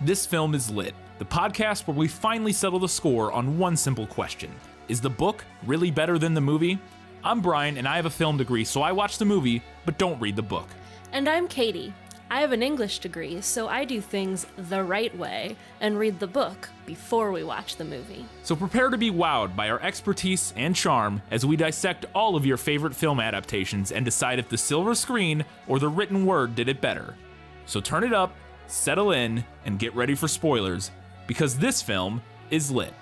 This Film is Lit, the podcast where we finally settle the score on one simple question. Is the book really better than the movie? I'm Brian, and I have a film degree, so I watch the movie, but don't read the book. And I'm Katie. I have an English degree, so I do things the right way and read the book before we watch the movie. So prepare to be wowed by our expertise and charm as we dissect all of your favorite film adaptations and decide if the silver screen or the written word did it better. So turn it up, settle in, and get ready for spoilers, because this film is lit.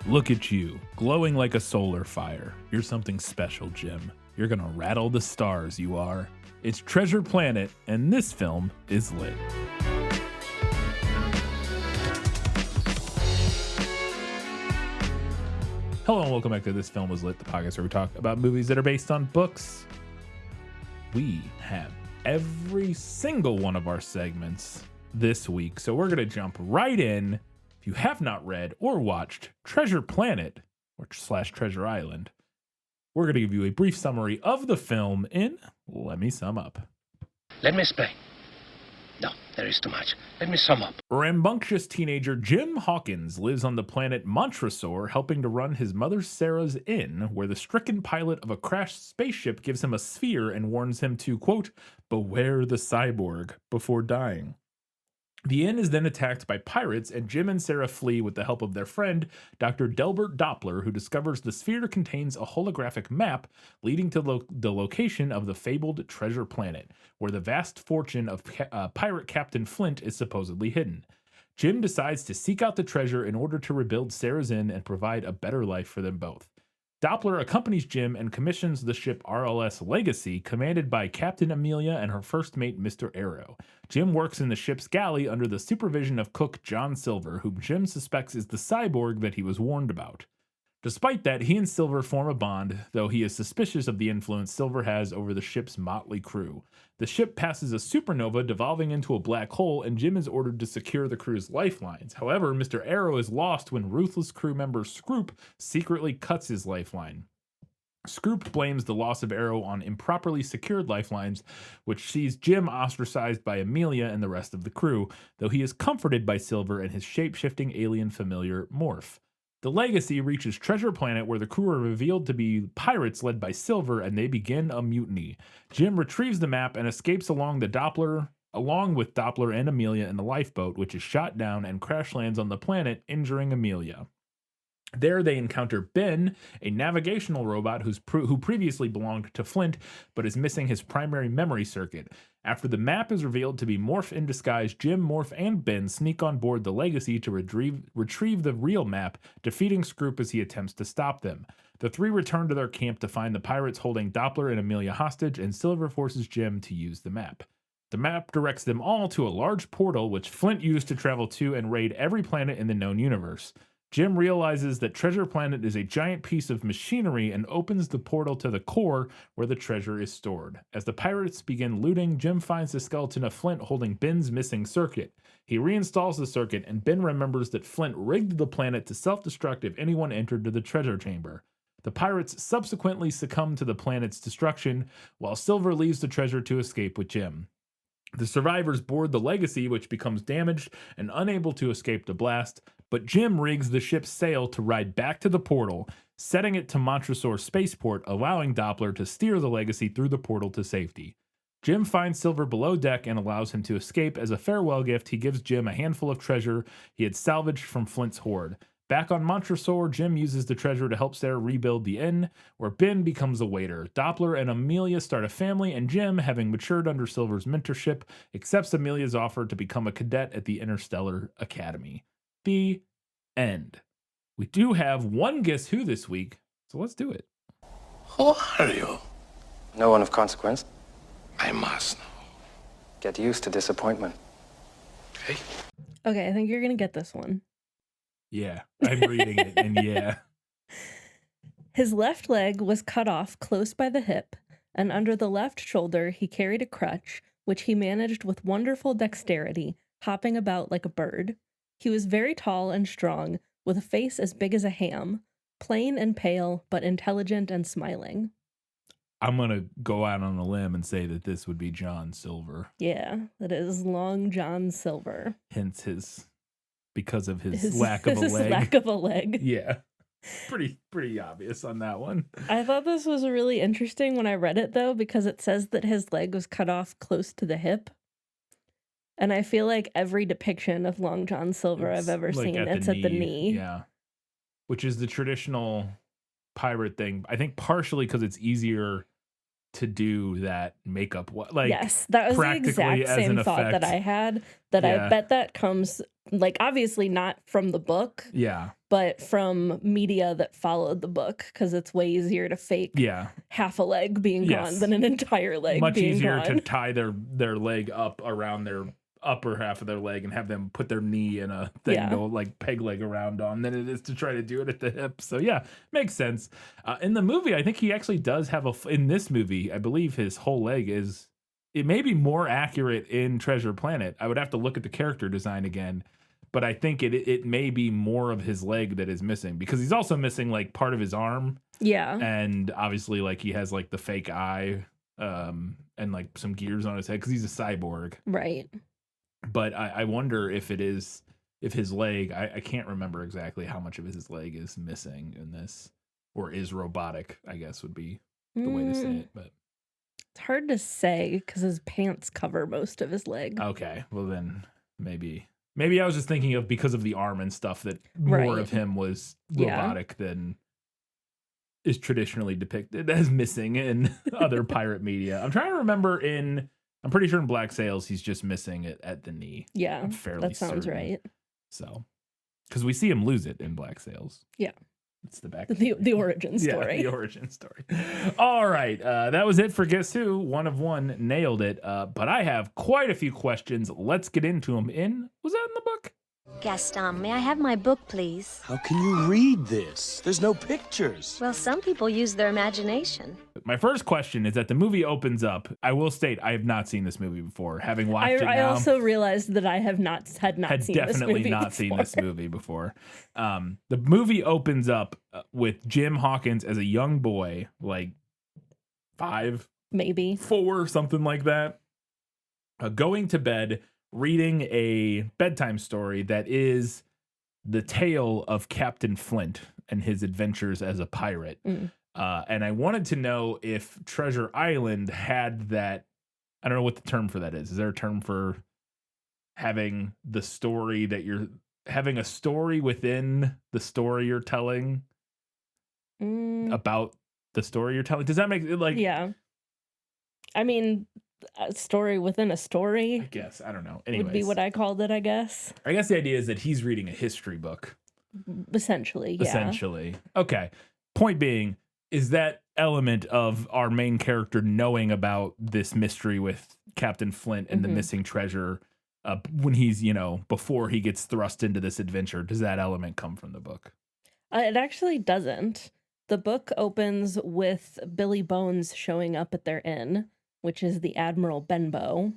Look at you, glowing like a solar fire. You're something special, Jim. You're gonna rattle the stars, you are. It's Treasure Planet, and this film is lit. Hello and welcome back to This Film is Lit, the podcast where we talk about movies that are based on books. We have every single one of our segments this week, so we're gonna jump right in. If you have not read or watched Treasure Planet or /Treasure Island, we're going to give you a brief summary of the film in Let Me Sum Up. Let me explain. No, there is too much. Let me sum up. Rambunctious teenager Jim Hawkins lives on the planet Montresor, helping to run his mother Sarah's inn, where the stricken pilot of a crashed spaceship gives him a sphere and warns him to, quote, beware the cyborg before dying. The inn is then attacked by pirates, and Jim and Sarah flee with the help of their friend, Dr. Delbert Doppler, who discovers the sphere contains a holographic map leading to the location of the fabled Treasure Planet, where the vast fortune of pirate Captain Flint is supposedly hidden. Jim decides to seek out the treasure in order to rebuild Sarah's inn and provide a better life for them both. Doppler accompanies Jim and commissions the ship RLS Legacy, commanded by Captain Amelia and her first mate, Mr. Arrow. Jim works in the ship's galley under the supervision of cook John Silver, whom Jim suspects is the cyborg that he was warned about. Despite that, he and Silver form a bond, though he is suspicious of the influence Silver has over the ship's motley crew. The ship passes a supernova, devolving into a black hole, and Jim is ordered to secure the crew's lifelines. However, Mr. Arrow is lost when ruthless crew member Scroop secretly cuts his lifeline. Scroop blames the loss of Arrow on improperly secured lifelines, which sees Jim ostracized by Amelia and the rest of the crew, though he is comforted by Silver and his shape-shifting alien familiar, Morph. The Legacy reaches Treasure Planet, where the crew are revealed to be pirates led by Silver, and they begin a mutiny. Jim retrieves the map and escapes along with Doppler and Amelia in the lifeboat, which is shot down and crash lands on the planet, injuring Amelia. There they encounter Ben, a navigational robot who previously belonged to Flint, but is missing his primary memory circuit. After the map is revealed to be Morph in disguise, Jim, Morph, and Ben sneak on board the Legacy to retrieve the real map, defeating Scroop as he attempts to stop them. The three return to their camp to find the pirates holding Doppler and Amelia hostage, and Silver forces Jim to use the map. The map directs them all to a large portal, which Flint used to travel to and raid every planet in the known universe. Jim realizes that Treasure Planet is a giant piece of machinery and opens the portal to the core where the treasure is stored. As the pirates begin looting, Jim finds the skeleton of Flint holding Ben's missing circuit. He reinstalls the circuit, and Ben remembers that Flint rigged the planet to self-destruct if anyone entered the treasure chamber. The pirates subsequently succumb to the planet's destruction, while Silver leaves the treasure to escape with Jim. The survivors board the Legacy, which becomes damaged and unable to escape the blast, but Jim rigs the ship's sail to ride back to the portal, setting it to Montresor Spaceport, allowing Doppler to steer the Legacy through the portal to safety. Jim finds Silver below deck and allows him to escape. As a farewell gift, he gives Jim a handful of treasure he had salvaged from Flint's hoard. Back on Montresor, Jim uses the treasure to help Sarah rebuild the inn, where Ben becomes a waiter. Doppler and Amelia start a family, and Jim, having matured under Silver's mentorship, accepts Amelia's offer to become a cadet at the Interstellar Academy. The end. We do have one Guess Who this week, so let's do it. Who are you? No one of consequence. I must know. Get used to disappointment. Okay? Okay, I think you're gonna get this one. Yeah, I'm reading it, and yeah. His left leg was cut off close by the hip, and under the left shoulder he carried a crutch, which he managed with wonderful dexterity, hopping about like a bird. He was very tall and strong, with a face as big as a ham. Plain and pale, but intelligent and smiling. I'm going to go out on a limb and say that this would be John Silver. Yeah, that is Long John Silver. Hence because of his lack of a leg. Lack of a leg. Yeah. Pretty obvious on that one. I thought this was really interesting when I read it, though, because it says that his leg was cut off close to the hip. And I feel like every depiction of Long John Silver I've ever seen, it's at the knee. Yeah. Which is the traditional pirate thing. I think partially because it's easier to do that makeup. Like, yes, that was the exact same thought that I had. I bet that comes, like, obviously not from the book. Yeah. But from media that followed the book, because it's way easier to fake half a leg being gone than an entire leg much being easier gone. to tie their leg up around their upper half of their leg and have them put their knee in a thing to like peg leg around on than it is to try to do it at the hip. So yeah, makes sense. In the movie, I think he actually does have in this movie, I believe his whole leg is, it may be more accurate in Treasure Planet. I would have to look at the character design again, but I think it may be more of his leg that is missing, because he's also missing like part of his arm. Yeah. And obviously like he has like the fake eye and like some gears on his head because he's a cyborg. Right. But I wonder if his leg, I can't remember exactly how much of his leg is missing in this, or is robotic, I guess would be the way to say it. But it's hard to say because his pants cover most of his leg. Okay. Well then maybe I was just thinking of, because of the arm and stuff, that more of him was robotic than is traditionally depicted as missing in other pirate media. I'm trying to remember I'm pretty sure in Black Sails, he's just missing it at the knee. Yeah, I'm fairly that sounds certain. right. So, because we see him lose it in Black Sails. Yeah. It's the back. The origin story. Yeah, the origin story. All right. That was it for Guess Who. One of one. Nailed it. But I have quite a few questions. Let's get into them. Was that in the book? Gaston, may I have my book, please? How can you read this? There's no pictures. Well, some people use their imagination. My first question is that the movie opens up. I will state I have not seen this movie before. Having watched it now, I also realized that I had definitely not seen this movie before. The movie opens up with Jim Hawkins as a young boy, like 5, maybe 4, something like that, going to bed, reading a bedtime story that is the tale of Captain Flint and his adventures as a pirate. And I wanted to know if Treasure Island had that. I don't know what the term for that is. Is there a term for having the story that you're having a story within the story you're telling about the story you're telling? Does that make it like? Yeah. I mean, a story within a story. I guess. I don't know. Anyways, would be what I called it, I guess. I guess the idea is that he's reading a history book. Essentially, yeah. Essentially. Okay. Point being, is that element of our main character knowing about this mystery with Captain Flint and the missing treasure when he's, before he gets thrust into this adventure, does that element come from the book? It actually doesn't. The book opens with Billy Bones showing up at their inn, which is the Admiral Benbow,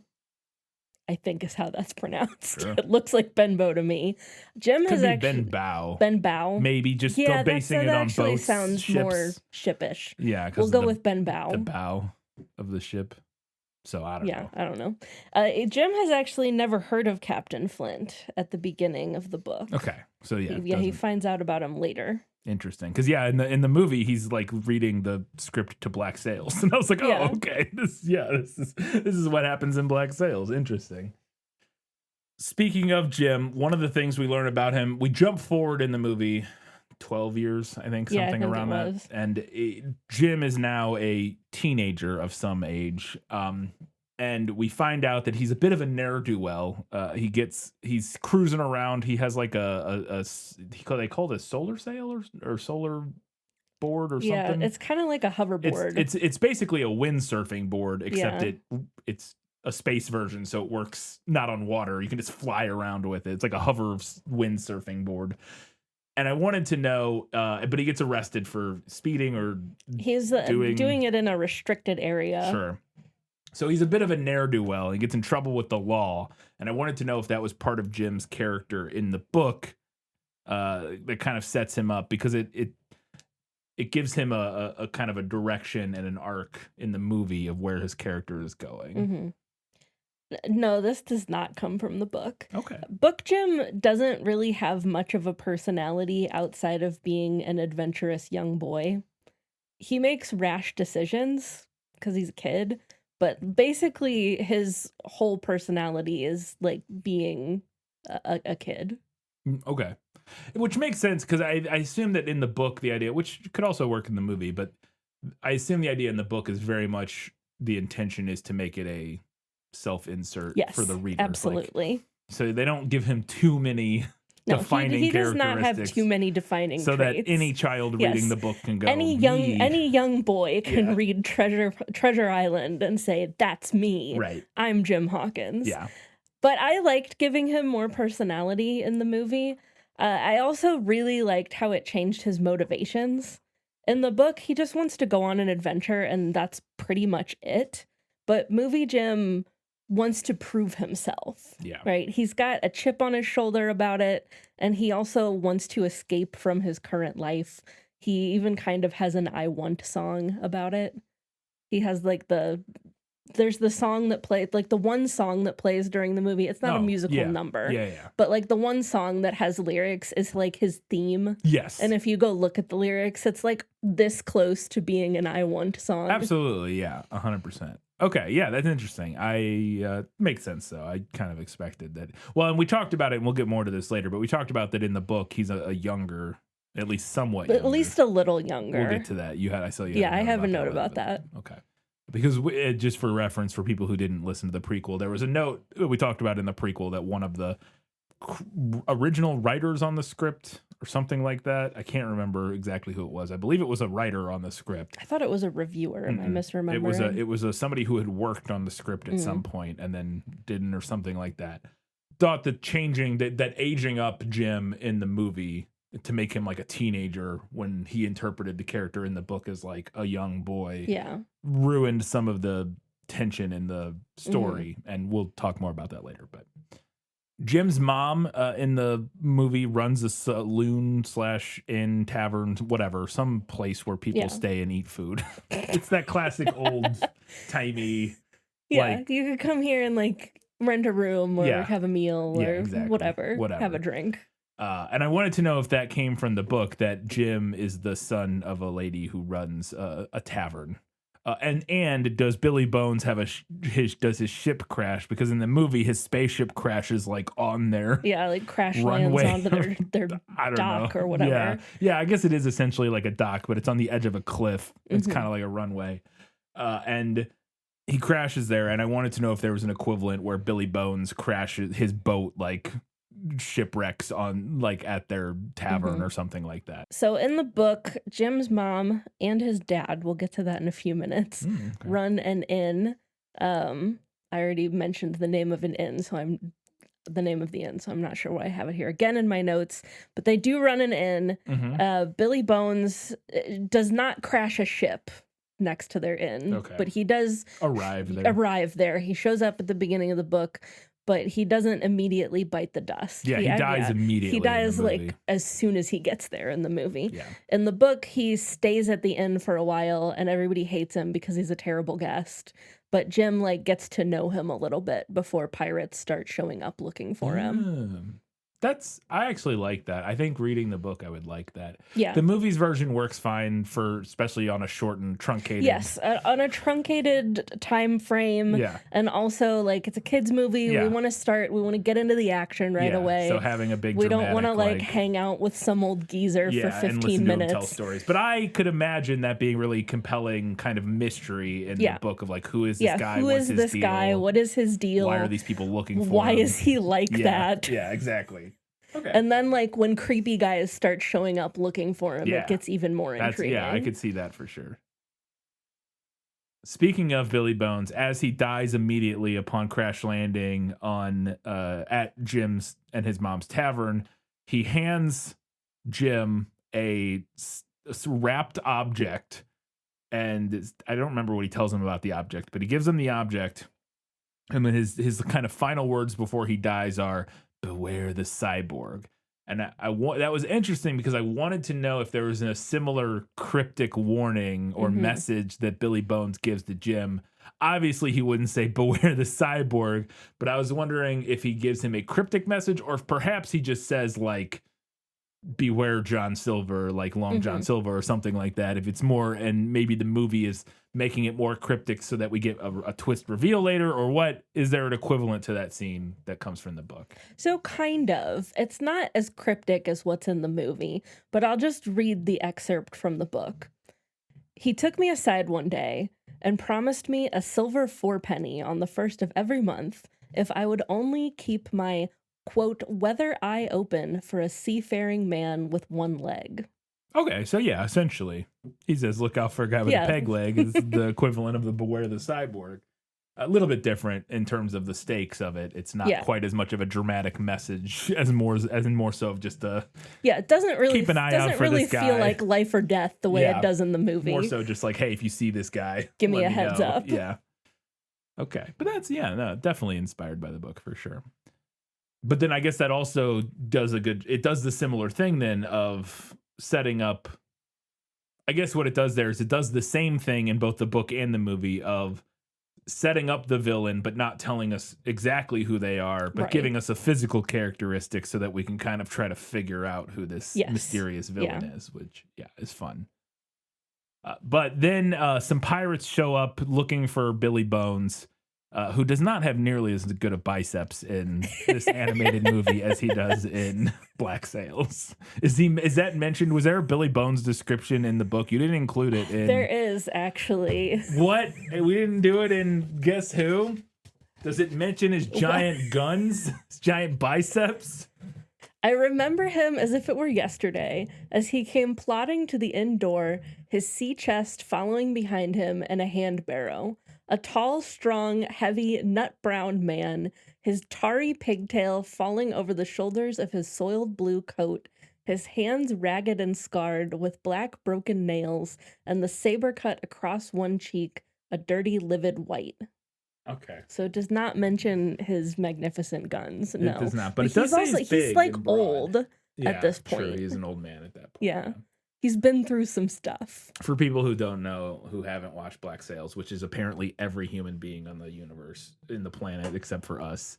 I think is how that's pronounced. Sure. It looks like Benbow to me. Jim Could has be actually Benbow. Benbow. Maybe just go basing it on both actually sounds ships. more shippish. Yeah, we'll go with Benbow. The bow of the ship. So I don't know. Yeah, I don't know. Jim has actually never heard of Captain Flint at the beginning of the book. Okay, so he finds out about him later. Interesting, because in the movie he's like reading the script to Black Sails, and I was like, oh, okay, this is what happens in Black Sails. Interesting. Speaking of Jim, one of the things we learn about him, we jump forward in the movie 12 years, I think, something around that, and Jim is now a teenager of some age, and we find out that he's a bit of a ne'er-do-well. He's cruising around. He has like they call it a solar sail or solar board or something. Yeah, it's kind of like a hoverboard. It's basically a windsurfing board, except it's a space version, so it works not on water. You can just fly around with it. It's like a hover windsurfing board. And I wanted to know, but he gets arrested for speeding or he's doing it in a restricted area. Sure. So he's a bit of a ne'er-do-well. He gets in trouble with the law. And I wanted to know if that was part of Jim's character in the book that kind of sets him up. Because it gives him a kind of a direction and an arc in the movie of where his character is going. Mhm. No, this does not come from the book. Okay. Book Jim doesn't really have much of a personality outside of being an adventurous young boy. He makes rash decisions because he's a kid, but basically his whole personality is like being a kid. Okay. Which makes sense because I assume that in the book, the idea, which could also work in the movie, but I assume the idea in the book is very much the intention is to make it a self-insert Yes, for the reader. Like, absolutely. so they don't give him too many No, defining he does not have characteristics too many defining so traits. that any child Yes. reading the book can go, any young boy can Yeah. read Treasure Island and say, "That's me. Right. I'm Jim Hawkins." Yeah. But I liked giving him more personality in the movie. I also really liked how it changed his motivations. In the book, he just wants to go on an adventure, and that's pretty much it. But movie Jim wants to prove himself. Yeah. Right? He's got a chip on his shoulder about it, and he also wants to escape from his current life. He even kind of has an I Want song about it. He has like there's the song that played, like the one song that plays during the movie. It's not a musical yeah. number. Yeah. But like the one song that has lyrics is like his theme. Yes. And if you go look at the lyrics, it's like this close to being an I Want song. Absolutely. Yeah. 100%. Okay. Yeah. That's interesting. Makes sense though. I kind of expected that. Well, and we talked about it, and we'll get more to this later, but we talked about that in the book. He's a younger, at least somewhat But younger. at least a little younger. We'll get to that. I saw you. Yeah, I have a note about that. Okay. Because just for reference, for people who didn't listen to the prequel, there was a note we talked about in the prequel that one of the original writers on the script or something like that. I can't remember exactly who it was. I believe it was a writer on the script. I thought it was a reviewer. Am I misremembering? It was somebody who had worked on the script at some point and then didn't or something like that. Thought that changing that aging up Jim in the movie to make him like a teenager when he interpreted the character in the book as like a young boy ruined some of the tension in the story, and we'll talk more about that later. But Jim's mom in the movie runs a saloon / inn, tavern, whatever, some place where people stay and eat food. It's that classic old timey. Yeah, you could come here and like rent a room or have a meal or exactly. whatever, Whatever. have a drink. And I wanted to know if that came from the book, that Jim is the son of a lady who runs a tavern. And does Billy Bones have does his ship crash? Because in the movie, his spaceship crashes like on their like crash runway. lands onto their dock or whatever. Yeah, I guess it is essentially like a dock, but it's on the edge of a cliff. It's kind of like a runway. And he crashes there, and I wanted to know if there was an equivalent where Billy Bones crashes his boat, like shipwrecks on like at their tavern or something like that. So in the book, Jim's mom and his dad, we'll get to that in a few minutes, run an inn. I already mentioned the name of an inn, so I'm not sure why I have it here again in my notes, but they do run an inn. Billy Bones does not crash a ship next to their inn, but he does arrive there. He shows up at the beginning of the book, but he doesn't immediately bite the dust. Yeah, he dies immediately. He dies in the movie. like as soon as he gets there in the movie. Yeah. In the book, he stays at the inn for a while, and everybody hates him because he's a terrible guest. But Jim like gets to know him a little bit before pirates start showing up looking for him. I actually like that. I think reading the book, I would like that. Yeah. The movie's version works fine especially on a shortened, truncated. Yes, on a truncated time frame. Yeah. And also, like, it's a kid's movie. Yeah. We want to get into the action right away. So having a big we don't want to like hang out with some old geezer for 15 and listen minutes. To him tell stories. But I could imagine that being really compelling kind of mystery in the book of like, who is this guy? Who is this guy? What is his deal? Why are these people looking for Why him? is he like that? Yeah, exactly. Okay. And then, like, when creepy guys start showing up looking for him, it gets even more intriguing. Yeah, I could see that for sure. Speaking of Billy Bones, as he dies immediately upon crash landing on at Jim's and his mom's tavern, he hands Jim a wrapped object, and I don't remember what he tells him about the object, but he gives him the object, and then his kind of final words before he dies are, "Beware the cyborg." And that was interesting because I wanted to know if there was a similar cryptic warning or message that Billy Bones gives to Jim. Obviously, he wouldn't say "Beware the cyborg," but I was wondering if he gives him a cryptic message, or if perhaps he just says like "Beware John Silver," like Long John Silver or something like that. If it's more, and maybe the movie is making it more cryptic so that we get a twist reveal later, or what? Is there an equivalent to that scene that comes from the book? So kind of. It's not as cryptic as what's in the movie, but I'll just read the excerpt from the book. He took me aside one day and promised me a silver fourpenny on the first of every month if I would only keep my, quote, weather eye open for a seafaring man with one leg. Okay, so yeah, essentially, he says, "Look out for a guy with a peg leg." Is the equivalent of the "Beware the cyborg." A little bit different in terms of the stakes of it. It's not quite as much of a dramatic message as more so of just a it doesn't really keep an eye out for this guy. Feel like life or death the way it does in the movie. More so just like, hey, if you see this guy, give me a heads up. Yeah. Okay, but that's definitely inspired by the book for sure. But then I guess that also does it does the similar thing then of setting up. I guess what it does there is it does the same thing in both the book and the movie of setting up the villain, but not telling us exactly who they are, but giving us a physical characteristic so that we can kind of try to figure out who this mysterious villain is, which is fun. But then some pirates show up looking for Billy Bones, who does not have nearly as good of biceps in this animated movie as he does in Black Sails. Is that mentioned? Was there a Billy Bones description in the book? You didn't include it in. There is actually. What? We didn't do it in Guess Who? Does it mention his giant guns, his giant biceps? I remember him as if it were yesterday, as he came plodding to the inn door, his sea chest following behind him and a hand barrow. A tall, strong, heavy, nut-brown man, his tarry pigtail falling over the shoulders of his soiled blue coat, his hands ragged and scarred with black broken nails, and the saber cut across one cheek, a dirty, livid white. Okay. So it does not mention his magnificent guns. No, it does not. But it does say he's like old at this point. True, he's an old man at that point. Yeah. He's been through some stuff. For people who don't know, who haven't watched Black Sails, which is apparently every human being on the universe, in the planet, except for us.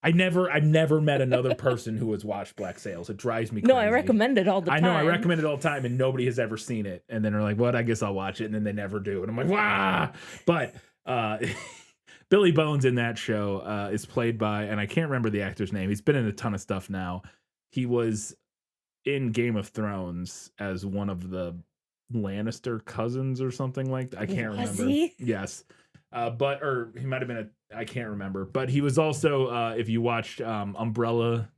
I've never met another person who has watched Black Sails. It drives me crazy. No, I recommend it all the time. I know, I recommend it all the time, and nobody has ever seen it. And then they're like, "What? I guess I'll watch it." And then they never do. And I'm like, "Wow!" But Billy Bones in that show is played by, and I can't remember the actor's name. He's been in a ton of stuff now. He was in Game of Thrones as one of the Lannister cousins or something like that. I can't remember. He? Yes. Or he might have been I can't remember. But he was also, if you watched Umbrella,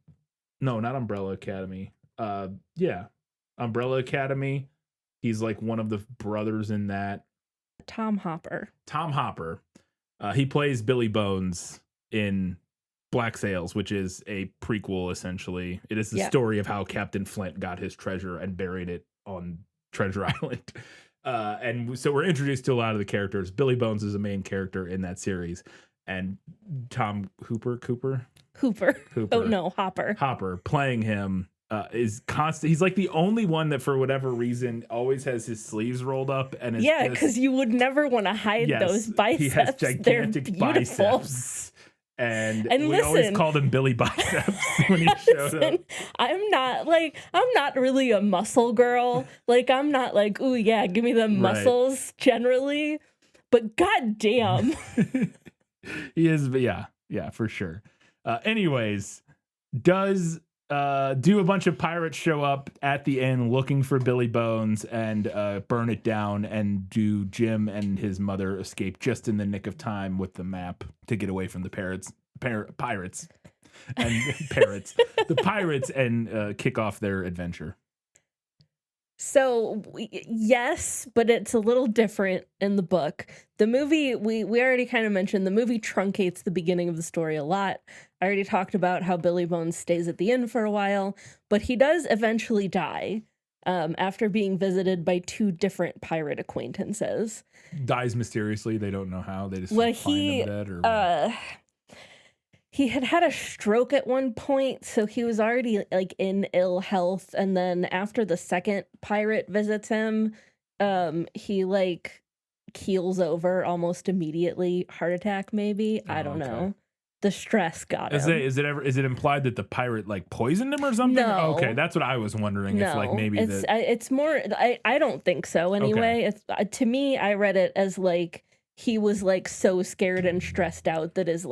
no, not Umbrella Academy. Umbrella Academy. He's like one of the brothers in that. Tom Hopper. He plays Billy Bones in Black Sails, which is a prequel, essentially. It is the story of how Captain Flint got his treasure and buried it on Treasure Island. And so we're introduced to a lot of the characters. Billy Bones is a main character in that series. And Tom Hooper. Oh, no, Hopper playing him is constant. He's like the only one that, for whatever reason, always has his sleeves rolled up. And because you would never want to hide those biceps. He has gigantic biceps. And we listen, always called him Billy Biceps when he showed up. I'm not really a muscle girl. Like, I'm not like, ooh, yeah, give me the muscles generally. But goddamn. He is, yeah, for sure. Anyways, do a bunch of pirates show up at the end looking for Billy Bones and burn it down, and do Jim and his mother escape just in the nick of time with the map to get away from the pirates and kick off their adventure. So yes, but it's a little different in the book. The movie, we already kind of mentioned, the movie truncates the beginning of the story a lot. I already talked about how Billy Bones stays at the inn for a while, but he does eventually die after being visited by two different pirate acquaintances. Dies mysteriously. They don't know how. They just find him dead. Or he had had a stroke at one point, so he was already like in ill health. And then after the second pirate visits him, he like keels over almost immediately. Heart attack, maybe. I Oh, don't okay. know. The stress got Is him. it implied that the pirate like poisoned him or something? No. Okay, that's what I was wondering. If like No, maybe it's more. I don't think so. Anyway, it's to me. I read it as like he was like so scared and stressed out that his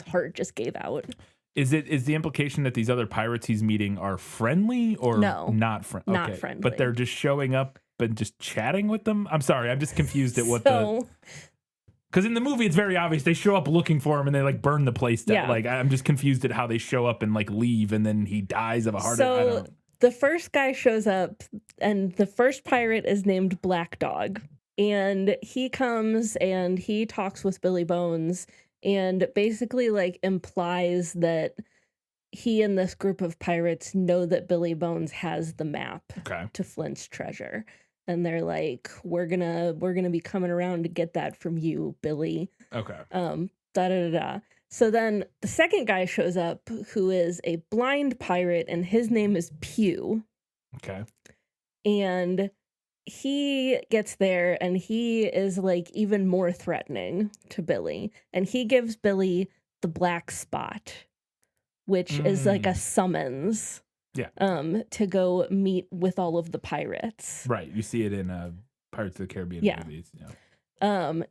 heart just gave out. is the implication that these other pirates he's meeting are friendly or No, not friendly? not Okay, friendly. but they're just showing up and just chatting with them. I'm sorry, I'm just confused at what So because in the movie it's very obvious they show up looking for him and they like burn the place down. Yeah. Like I'm just confused at how they show up and like leave and then he dies of a heart attack. I don't know. the first guy shows up, and the first pirate is named Black Dog, and he comes and he talks with Billy Bones, and basically like implies that he and this group of pirates know that Billy Bones has the map Okay. to Flint's treasure. And they're like, we're gonna be coming around to get that from you, Billy. Okay. Da da da da. So then the second guy shows up, who is a blind pirate, and his name is Pew. Okay. And he gets there, and he is like even more threatening to Billy. And he gives Billy the black spot, which is like a summons. Yeah. To go meet with all of the pirates. Right. You see it in Pirates of the Caribbean Yeah. movies. Yeah.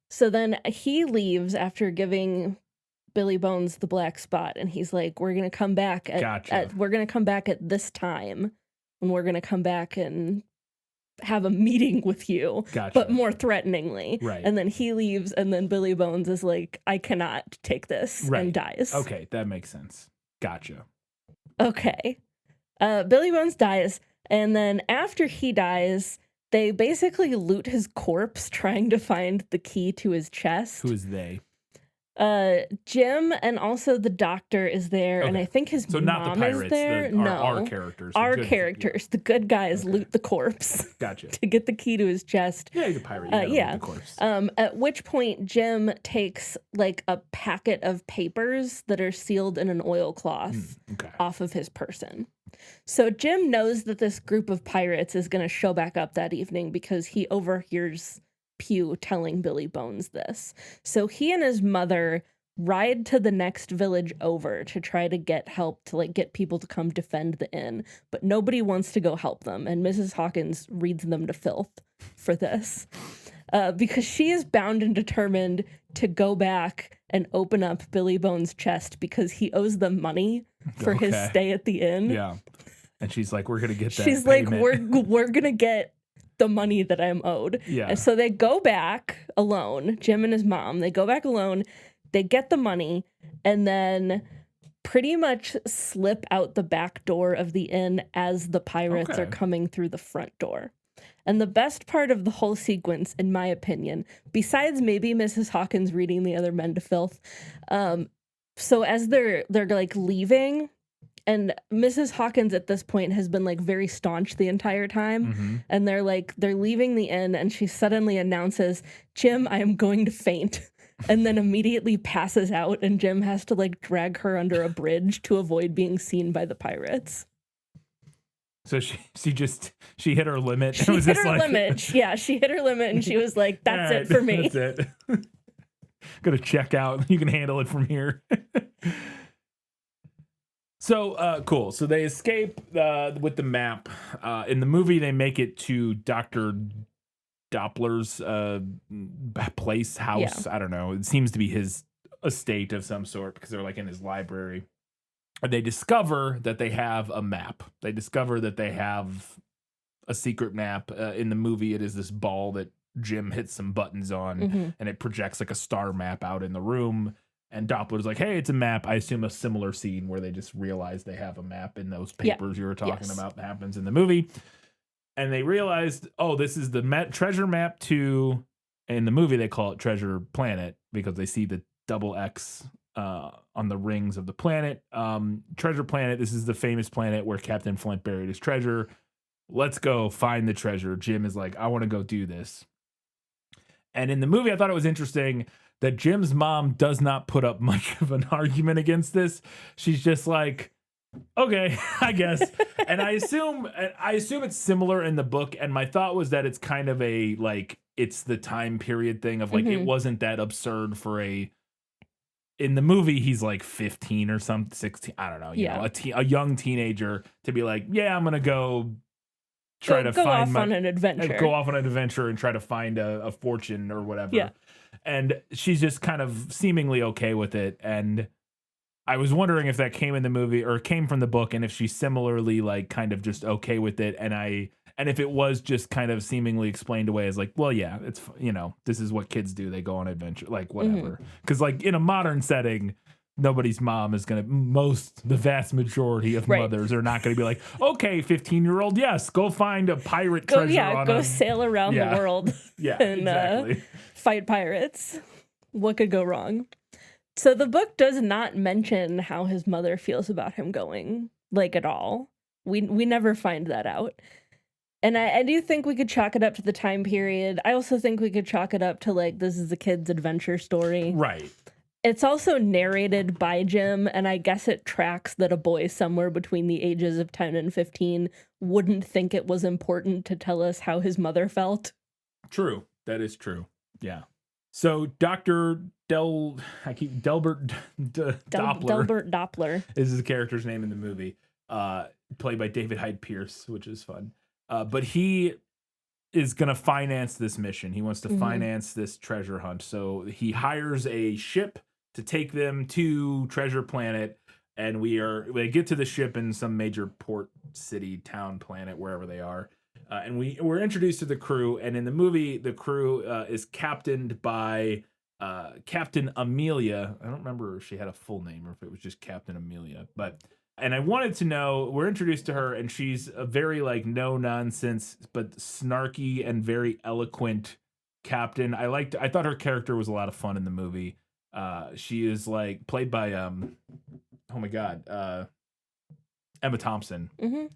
So then he leaves after giving Billy Bones the black spot, and he's like, we're gonna come back we're gonna come back at this time, and we're gonna come back and have a meeting with you, but more threateningly. Right. And then he leaves, and then Billy Bones is like, I cannot take this, and dies. Okay, that makes sense. Gotcha. Okay. Billy Bones dies, and then after he dies, they basically loot his corpse trying to find the key to his chest. Who is they? Jim, and also the doctor is there, and I think his mom not the pirates, is there. our characters. Our characters. The good guys loot the corpse. Gotcha. To get the key to his chest. Yeah, he's a pirate. You Yeah. loot the corpse. At which point Jim takes like a packet of papers that are sealed in an oilcloth off of his person. So Jim knows that this group of pirates is going to show back up that evening because he overhears Pew telling Billy Bones this. So he and his mother ride to the next village over to try to get help, to like get people to come defend the inn, but nobody wants to go help them, and Mrs. Hawkins reads them to filth for this because she is bound and determined to go back and open up Billy Bones' chest because he owes them money for his stay at the inn. Yeah, and she's like, we're gonna get that. She's payment. like, we're gonna get the money that I'm owed. Yeah. And so they go back alone, Jim and his mom, they go back alone, they get the money, and then pretty much slip out the back door of the inn as the pirates are coming through the front door. And the best part of the whole sequence, in my opinion, besides maybe Mrs. Hawkins reading the other men to filth, so as they're like leaving, and Mrs. Hawkins at this point has been like very staunch the entire time. And they're leaving the inn, and she suddenly announces, Jim, I am going to faint. And then immediately passes out, and Jim has to like drag her under a bridge to avoid being seen by the pirates. So she hit her limit. She hit her limit. Yeah, she hit her limit, and she was like, that's it for me. That's it. Gonna check out. You can handle it from here. So cool. So they escape with the map. In the movie, they make it to Dr. Doppler's place, house. Yeah. I don't know. It seems to be his estate of some sort because they're like in his library. And they discover that they have a map. They discover that they have a secret map. In the movie, it is this ball that Jim hits some buttons on, and it projects like a star map out in the room. And Doppler's like, hey, it's a map. I assume a similar scene where they just realize they have a map in those papers you were talking about that happens in the movie. And they realized, oh, this is the treasure map to, in the movie, they call it Treasure Planet because they see the double X on the rings of the planet. Treasure Planet, this is the famous planet where Captain Flint buried his treasure. Let's go find the treasure. Jim is like, I want to go do this. And in the movie, I thought it was interesting that Jim's mom does not put up much of an argument against this. She's just like, okay, I guess. And I assume it's similar in the book. And my thought was that it's kind of a like it's the time period thing of like it wasn't that absurd for a. In the movie, he's like 15 or something, 16. I don't know. You know, a young teenager to be like, yeah, I'm gonna go try to go find off on an adventure. Go off on an adventure and try to find a fortune or whatever. Yeah. And she's just kind of seemingly okay with it. And I was wondering if that came in the movie or came from the book, and if she's similarly like kind of just okay with it. And if it was just kind of seemingly explained away as like, well, yeah, it's, you know, this is what kids do. They go on adventure, like whatever. Because like in a modern setting, nobody's mom is going to, the vast majority of mothers are not going to be like, okay, 15-year-old, yes, go find a pirate treasure. Yeah, go sail around the world and exactly. Fight pirates. What could go wrong? So the book does not mention how his mother feels about him going, like at all. We never find that out. And I do think we could chalk it up to the time period. I also think we could chalk it up to like, this is a kid's adventure story. Right. It's also narrated by Jim, and I guess it tracks that a boy somewhere between the ages of 10 and 15 wouldn't think it was important to tell us how his mother felt. True. That is true. Yeah. So Dr. Delbert Doppler is his character's name in the movie, played by David Hyde Pierce, which is fun. But he is going to finance this mission. He wants to finance this treasure hunt. So he hires a ship to take them to Treasure Planet. And they get to the ship in some major port city, town, planet, wherever they are. And we're introduced to the crew. And in the movie, the crew is captained by Captain Amelia. I don't remember if she had a full name or if it was just Captain Amelia. And I wanted to know, we're introduced to her, and she's a very, like, no-nonsense, but snarky and very eloquent captain. I thought her character was a lot of fun in the movie. She is, like, played by, oh my God, Emma Thompson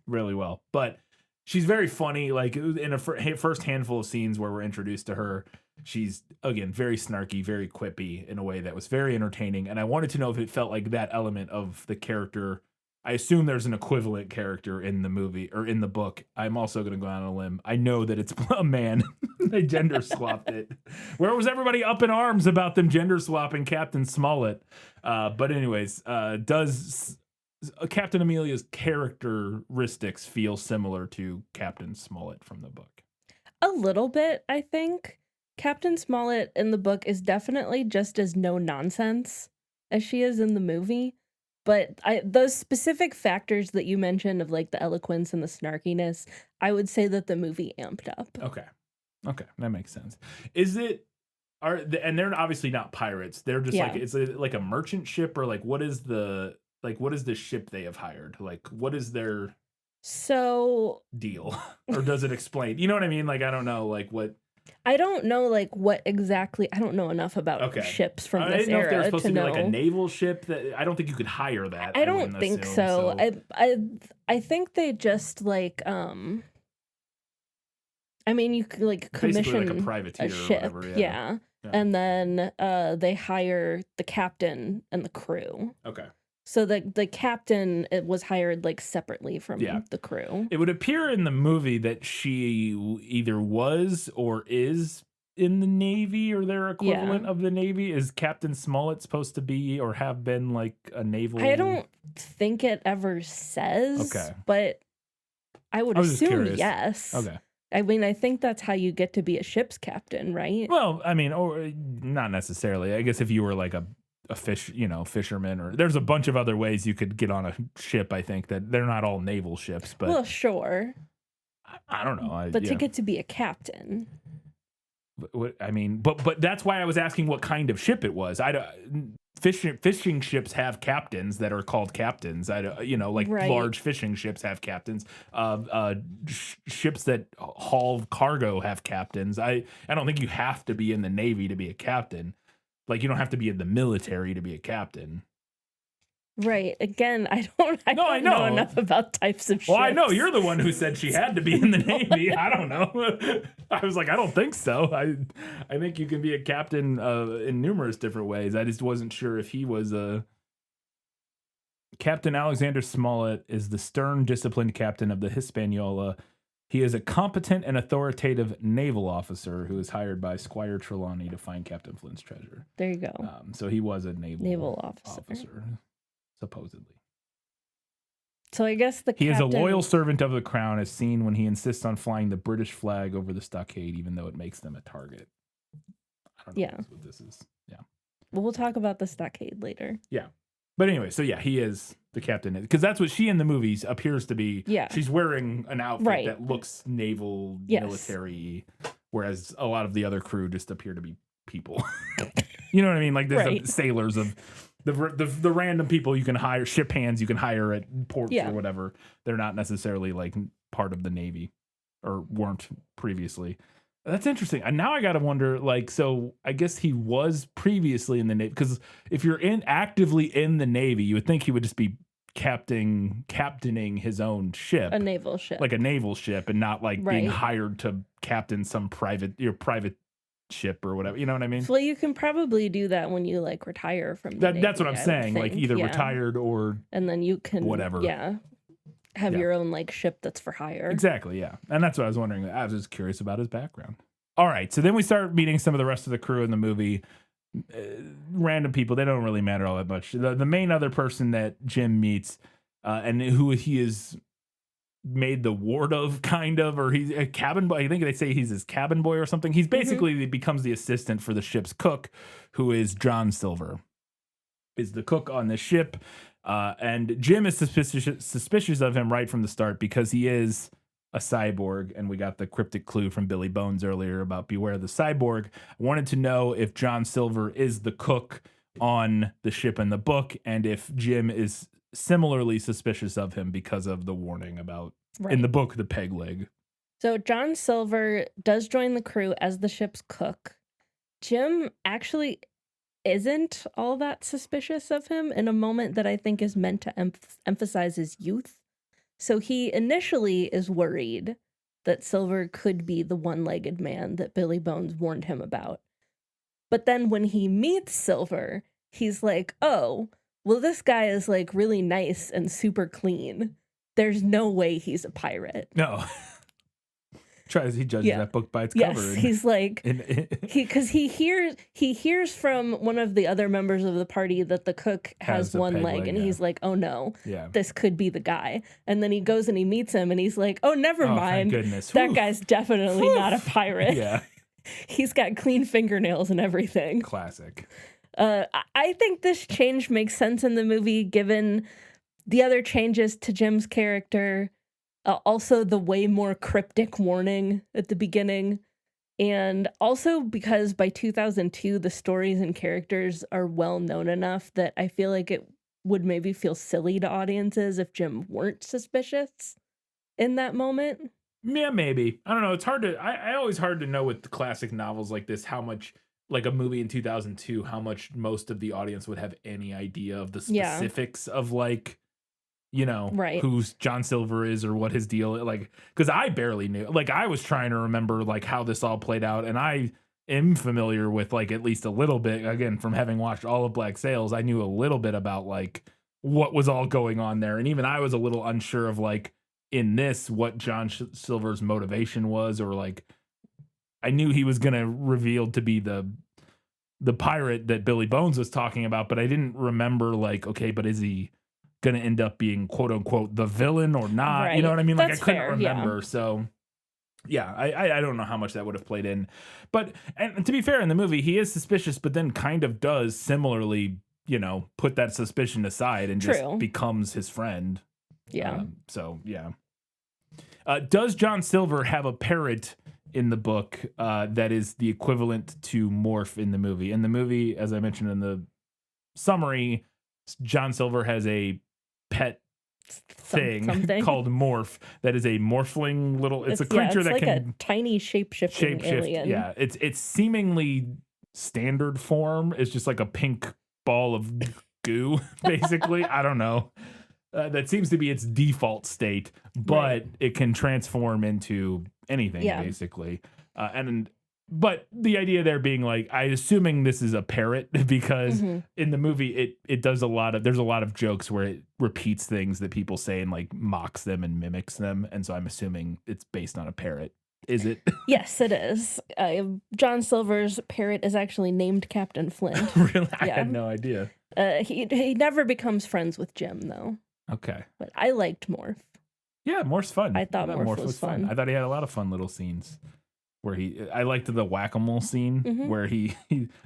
really well. But she's very funny, like, in a first handful of scenes where we're introduced to her, she's, again, very snarky, very quippy in a way that was very entertaining. And I wanted to know if it felt like that element of the character. I assume there's an equivalent character in the movie or in the book. I'm also going to go out on a limb. I know that it's a man. They gender swapped it. Where was everybody up in arms about them gender swapping Captain Smollett? But anyways, does Captain Amelia's characteristics feel similar to Captain Smollett from the book? A little bit, I think. Captain Smollett in the book is definitely just as no nonsense as she is in the movie. But those specific factors that you mentioned of like the eloquence and the snarkiness, I would say that the movie amped up. Okay, that makes sense. And they're obviously not pirates. They're just like, it's like a merchant ship, or like what is the ship they have hired? Like what is their deal? Or does it explain? You know what I mean? Like I don't know, like what. I don't know, like, what exactly. I don't know enough about ships from this era. I didn't know if they were supposed to be like a naval ship. I don't think you could hire that. I don't think so. I think they just like I mean, you could like commission like a privateer ship, or whatever, yeah. And then they hire the captain and the crew. Okay. So the captain was hired like separately from the crew. It would appear in the movie that she either was or is in the Navy or their equivalent of the Navy. Is Captain Smollett supposed to be or have been like a naval? I don't think it ever says. Okay. But I would assume yes. Okay. I mean, I think that's how you get to be a ship's captain, right? Well, I mean, or not necessarily. I guess if you were like a fisherman, or there's a bunch of other ways you could get on a ship. I think that they're not all naval ships, but well, sure. I don't know. But to get to be a captain, but that's why I was asking what kind of ship it was. Fishing ships have captains that are called captains. Large fishing ships have captains. Ships that haul cargo have captains. I don't think you have to be in the Navy to be a captain. Like, you don't have to be in the military to be a captain. Right. Again, I I don't know know. enough about types of ships. Well, I know you're the one who said she had to be in the Navy. I don't know. I was like, I don't think so. I think you can be a captain in numerous different ways. I just wasn't sure if he was a Captain Alexander Smollett is the stern, disciplined captain of the Hispaniola. He is a competent and authoritative naval officer who is hired by Squire Trelawney to find Captain Flint's treasure. There you go. So he was a naval officer, supposedly. So I guess He is a loyal servant of the crown, as seen when he insists on flying the British flag over the stockade, even though it makes them a target. I don't know what this is. Yeah. Well, we'll talk about the stockade later. Yeah. But anyway, so yeah, he is the captain. Because that's what she in the movies appears to be. Yeah. She's wearing an outfit that looks naval, military, whereas a lot of the other crew just appear to be people. You know what I mean? Like there's sailors of the random people you can hire, ship hands you can hire at ports or whatever. They're not necessarily like part of the Navy or weren't previously. That's interesting. And now I got to wonder, like, so I guess he was previously in the Navy, because if you're actively in the Navy, you would think he would just be captaining his own ship, a naval ship, like a naval ship, and not like being hired to captain some private ship or whatever. You know what I mean? Well, you can probably do that when you like retire from the Navy, that's what I'm saying. Like either retired or and then you can whatever. Have your own like ship that's for hire. Exactly, yeah. And that's what I was wondering. I was just curious about his background. All right, so then we start meeting some of the rest of the crew in the movie. Random people, they don't really matter all that much. The main other person that Jim meets, and who he is made the ward of, kind of, or he's a cabin boy. I think they say he's his cabin boy or something. He's basically he becomes the assistant for the ship's cook, who is John Silver. Is the cook on the ship. And Jim is suspicious of him right from the start because he is a cyborg, and we got the cryptic clue from Billy Bones earlier about beware the cyborg. I wanted to know if John Silver is the cook on the ship in the book, and if Jim is similarly suspicious of him because of the warning about, in the book, the peg leg. So John Silver does join the crew as the ship's cook. Jim actually isn't all that suspicious of him in a moment that I think is meant to emphasize his youth. So he initially is worried that Silver could be the one-legged man that Billy Bones warned him about. But then when he meets Silver, he's like, oh, well, this guy is like really nice and super clean. There's no way he's a pirate. No. He judges that book by its cover. Yes, he's like, because he hears from one of the other members of the party that the cook has one leg, and he's like, oh no, this could be the guy. And then he goes and he meets him, and he's like, oh, never mind. Thank goodness. That guy's definitely not a pirate. Yeah. He's got clean fingernails and everything. Classic. I think this change makes sense in the movie, given the other changes to Jim's character. Also, the way more cryptic warning at the beginning. And also because by 2002, the stories and characters are well known enough that I feel like it would maybe feel silly to audiences if Jim weren't suspicious in that moment. Yeah, maybe. I don't know. It's hard to, I always hard to know with the classic novels like this, how much, like a movie in 2002, how much most of the audience would have any idea of the specifics of like, you know, who's John Silver is or what his deal, like, because I barely knew, like, I was trying to remember like how this all played out, and I am familiar with like at least a little bit, again, from having watched all of Black Sails. I knew a little bit about like what was all going on there, and even I was a little unsure of like in this what John Silver's motivation was, or like I knew he was gonna reveal to be the pirate that Billy Bones was talking about, but I didn't remember like, okay, but is he going to end up being quote unquote the villain or not? Right. You know what I mean? Like I couldn't remember. Yeah. So yeah, I don't know how much that would have played in, but, and to be fair, in the movie, he is suspicious, but then kind of does similarly, you know, put that suspicion aside and just becomes his friend. Yeah. So yeah. Does John Silver have a parrot in the book that is the equivalent to Morph in the movie? In the movie, as I mentioned in the summary, John Silver has a pet thing called Morph that is a morphling little, it's a creature that like can a tiny shape-shifting alien. Yeah, it's seemingly standard form. It's just like a pink ball of goo, basically. I don't know. That seems to be its default state, but Right. it can transform into anything, Yeah. basically. But the idea there being like, I assuming this is a parrot because Mhm. in the movie it does there's a lot of jokes where it repeats things that people say and like mocks them and mimics them, and so I'm assuming it's based on a parrot. Is it? Yes, it is. John Silver's parrot is actually named Captain Flint. Really? I Yeah. had no idea. He never becomes friends with Jim though, Okay. but I liked Morph. Yeah, Morph's fun. I thought Morph was fun. I thought he had a lot of fun little scenes where I liked the whack-a-mole scene Mhm. where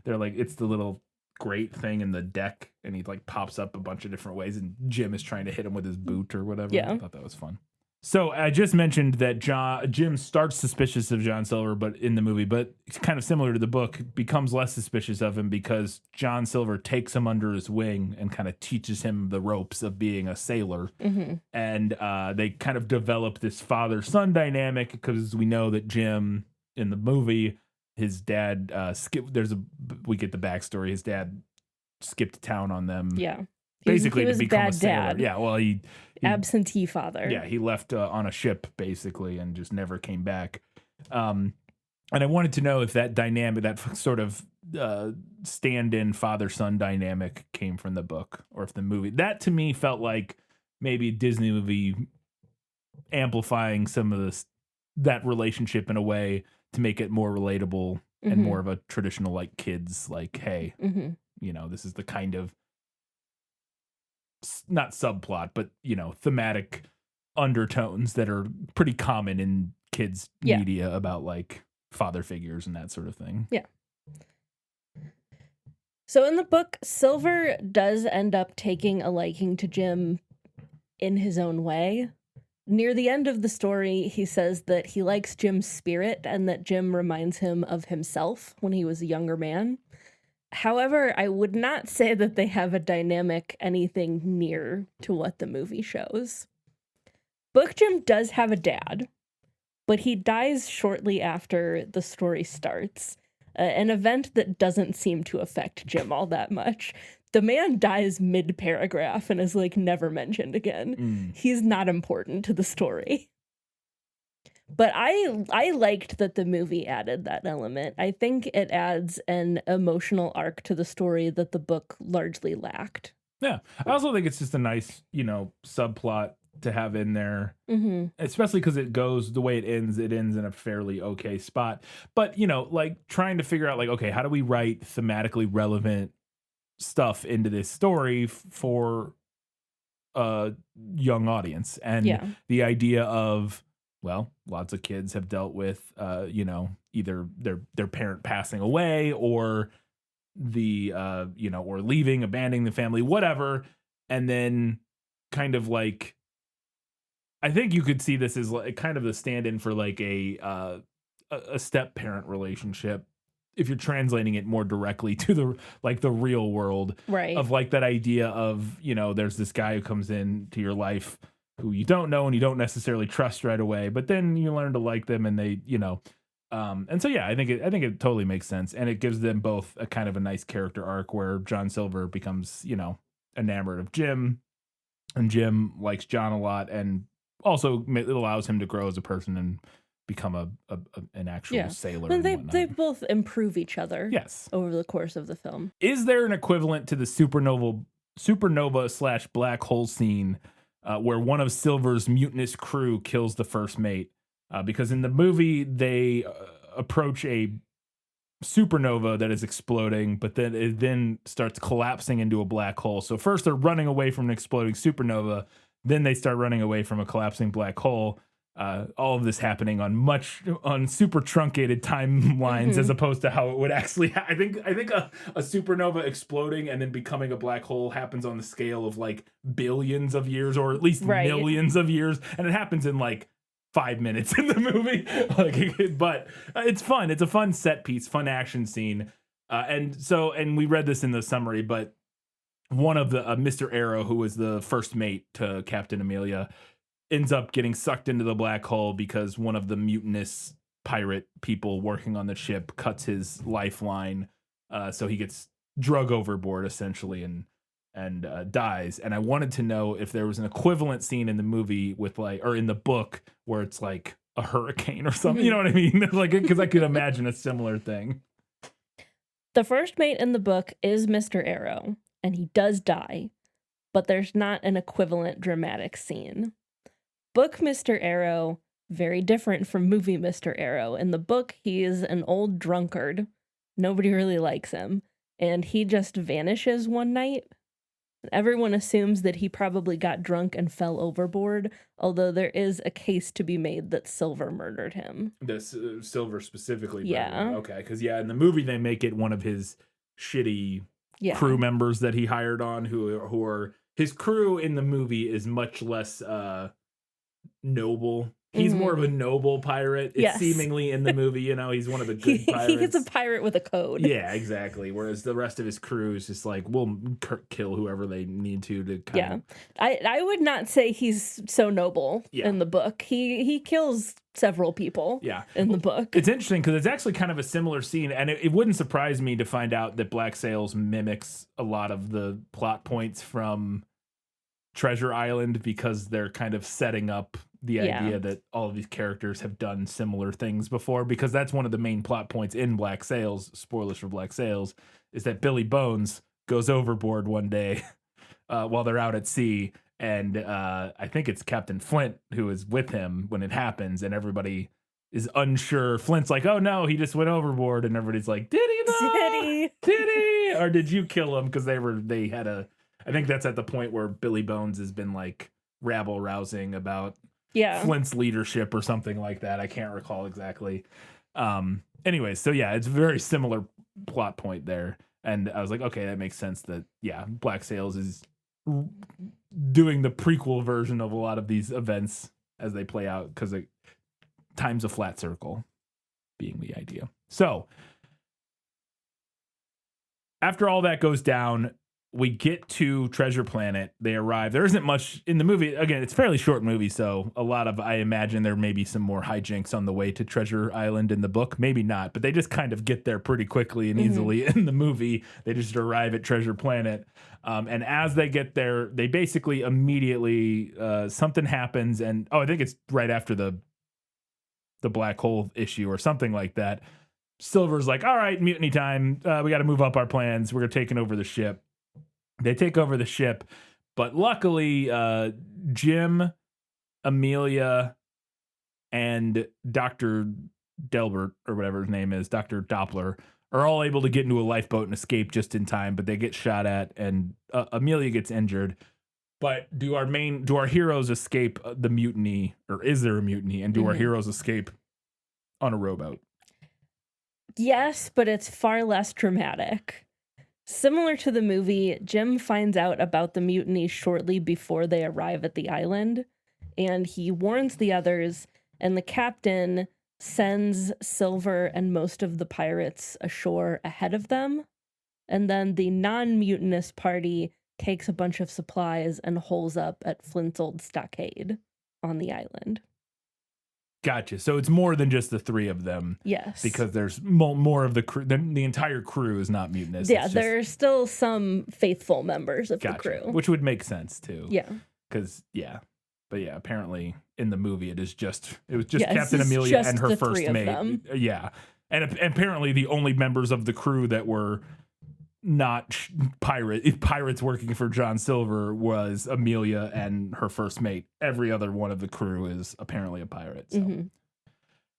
they're like, it's the little grate thing in the deck and he like pops up a bunch of different ways and Jim is trying to hit him with his boot or whatever. Yeah. I thought that was fun. So I just mentioned that Jim starts suspicious of John Silver, but in the movie, but it's kind of similar to the book, becomes less suspicious of him because John Silver takes him under his wing and kind of teaches him the ropes of being a sailor. Mhm. And they kind of develop this father-son dynamic because we know that Jim in the movie, his dad we get the backstory. His dad skipped town on them. Yeah. Basically he was to become a bad sailor. dad. Yeah, well, he Absentee father. yeah, he left on a ship basically and just never came back. And I wanted to know if that dynamic, that sort of stand-in father-son dynamic came from the book or if the movie. That to me felt like maybe a Disney movie amplifying some of that relationship in a way to make it more relatable and more of a traditional like kids like, hey, this is the kind of not subplot, but thematic undertones that are pretty common in kids media about like father figures and that sort of thing. Yeah. So in the book, Silver does end up taking a liking to Jim in his own way. Near the end of the story, he says that he likes Jim's spirit and that Jim reminds him of himself when he was a younger man. However, I would not say that they have a dynamic anything near to what the movie shows. Book Jim does have a dad, but he dies shortly after the story starts, an event that doesn't seem to affect Jim all that much. The man dies mid-paragraph and is like never mentioned again. He's not important to the story. But I liked that the movie added that element. I think it adds an emotional arc to the story that the book largely lacked. Yeah. I also think it's just a nice, subplot to have in there, especially because it goes the way it ends in a fairly okay spot. But, like trying to figure out like, okay, how do we write thematically relevant stuff into this story for a young audience? And the idea of, well, lots of kids have dealt with, either their parent passing away or or leaving, abandoning the family, whatever. And then kind of like, I think you could see this as like kind of the stand-in for like a step-parent relationship if you're translating it more directly to the real world, right? Of like that idea of, there's this guy who comes into your life who you don't know and you don't necessarily trust right away, but then you learn to like them and they, and so yeah, I think it totally makes sense, and it gives them both a kind of a nice character arc where John Silver becomes, enamored of Jim, and Jim likes John a lot, and also it allows him to grow as a person and become an actual sailor. And they both improve each other. Yes, over the course of the film. Is there an equivalent to the supernova / black hole scene where one of Silver's mutinous crew kills the first mate? Because in the movie they approach a supernova that is exploding, but then it then starts collapsing into a black hole. So first they're running away from an exploding supernova, then they start running away from a collapsing black hole. All of this happening on super truncated timelines as opposed to how it would actually. I think a supernova exploding and then becoming a black hole happens on the scale of like billions of years, or at least millions of years, and it happens in like 5 minutes in the movie. But it's fun. It's a fun set piece, fun action scene, and we read this in the summary, but one of the Mr. Arrow, who was the first mate to Captain Amelia, ends up getting sucked into the black hole because one of the mutinous pirate people working on the ship cuts his lifeline, so he gets drug overboard essentially, and and dies. And I wanted to know if there was an equivalent scene in the movie with or in the book where it's like a hurricane or something. You know what I mean? Like, because I could imagine a similar thing. The first mate in the book is Mr. Arrow, and he does die, but there's not an equivalent dramatic scene. Book Mr. Arrow, very different from movie Mr. Arrow. In the book, he is an old drunkard. Nobody really likes him, and he just vanishes one night. Everyone assumes that he probably got drunk and fell overboard, although there is a case to be made that Silver murdered him. This Silver specifically. Yeah. Okay, because in the movie they make it one of his shitty crew members that he hired on, who are his crew in the movie is much less noble. He's more of a noble pirate. It's seemingly in the movie, he's one of the good pirates. He's a pirate with a code. Yeah, exactly. Whereas the rest of his crew is just like, we'll kill whoever they need to kind of... I would not say he's so noble in the book. He kills several people in the book. It's interesting because it's actually kind of a similar scene, and it wouldn't surprise me to find out that Black Sails mimics a lot of the plot points from Treasure Island, because they're kind of setting up the idea that all of these characters have done similar things before, because that's one of the main plot points in Black Sails. Spoilers for Black Sails, is that Billy Bones goes overboard one day while they're out at sea, and I think it's Captain Flint who is with him when it happens, and everybody is unsure. Flint's like, "Oh no, he just went overboard," and everybody's like, "Did he though? Did he? Or did you kill him?" Because they had a... I think that's at the point where Billy Bones has been like rabble rousing about Flint's leadership or something like that. I can't recall exactly. Anyways, so it's a very similar plot point there. And I was like, okay, that makes sense that, Black Sails is doing the prequel version of a lot of these events as they play out, because time's a flat circle being the idea. So after all that goes down, we get to Treasure Planet. They arrive. There isn't much in the movie. Again, it's a fairly short movie, so I imagine there may be some more hijinks on the way to Treasure Island in the book. Maybe not, but they just kind of get there pretty quickly and easily in the movie. They just arrive at Treasure Planet. And as they get there, they basically immediately, something happens. And, I think it's right after the black hole issue or something like that. Silver's like, all right, mutiny time. We got to move up our plans. We're taking over the ship. They take over the ship, but luckily, Jim, Amelia, and Dr. Delbert, or whatever his name is, Dr. Doppler, are all able to get into a lifeboat and escape just in time, but they get shot at, and Amelia gets injured. But do our heroes escape the mutiny, or is there a mutiny, and do our heroes escape on a rowboat? Yes, but it's far less dramatic. Similar to the movie, Jim finds out about the mutiny shortly before they arrive at the island, and he warns the others, and the captain sends Silver and most of the pirates ashore ahead of them, and then the non-mutinous party takes a bunch of supplies and holes up at Flint's old stockade on the island. Gotcha. So it's more than just the three of them. Yes. Because there's more of the crew. The entire crew is not mutinous. Yeah, there's still some faithful members of the crew. Which would make sense, too. Yeah. Because, But apparently in the movie it was just Captain Amelia and her first mate. Yeah. And apparently the only members of the crew that were not pirates working for John Silver was Amelia and her first mate. Every other one of the crew is apparently a pirate.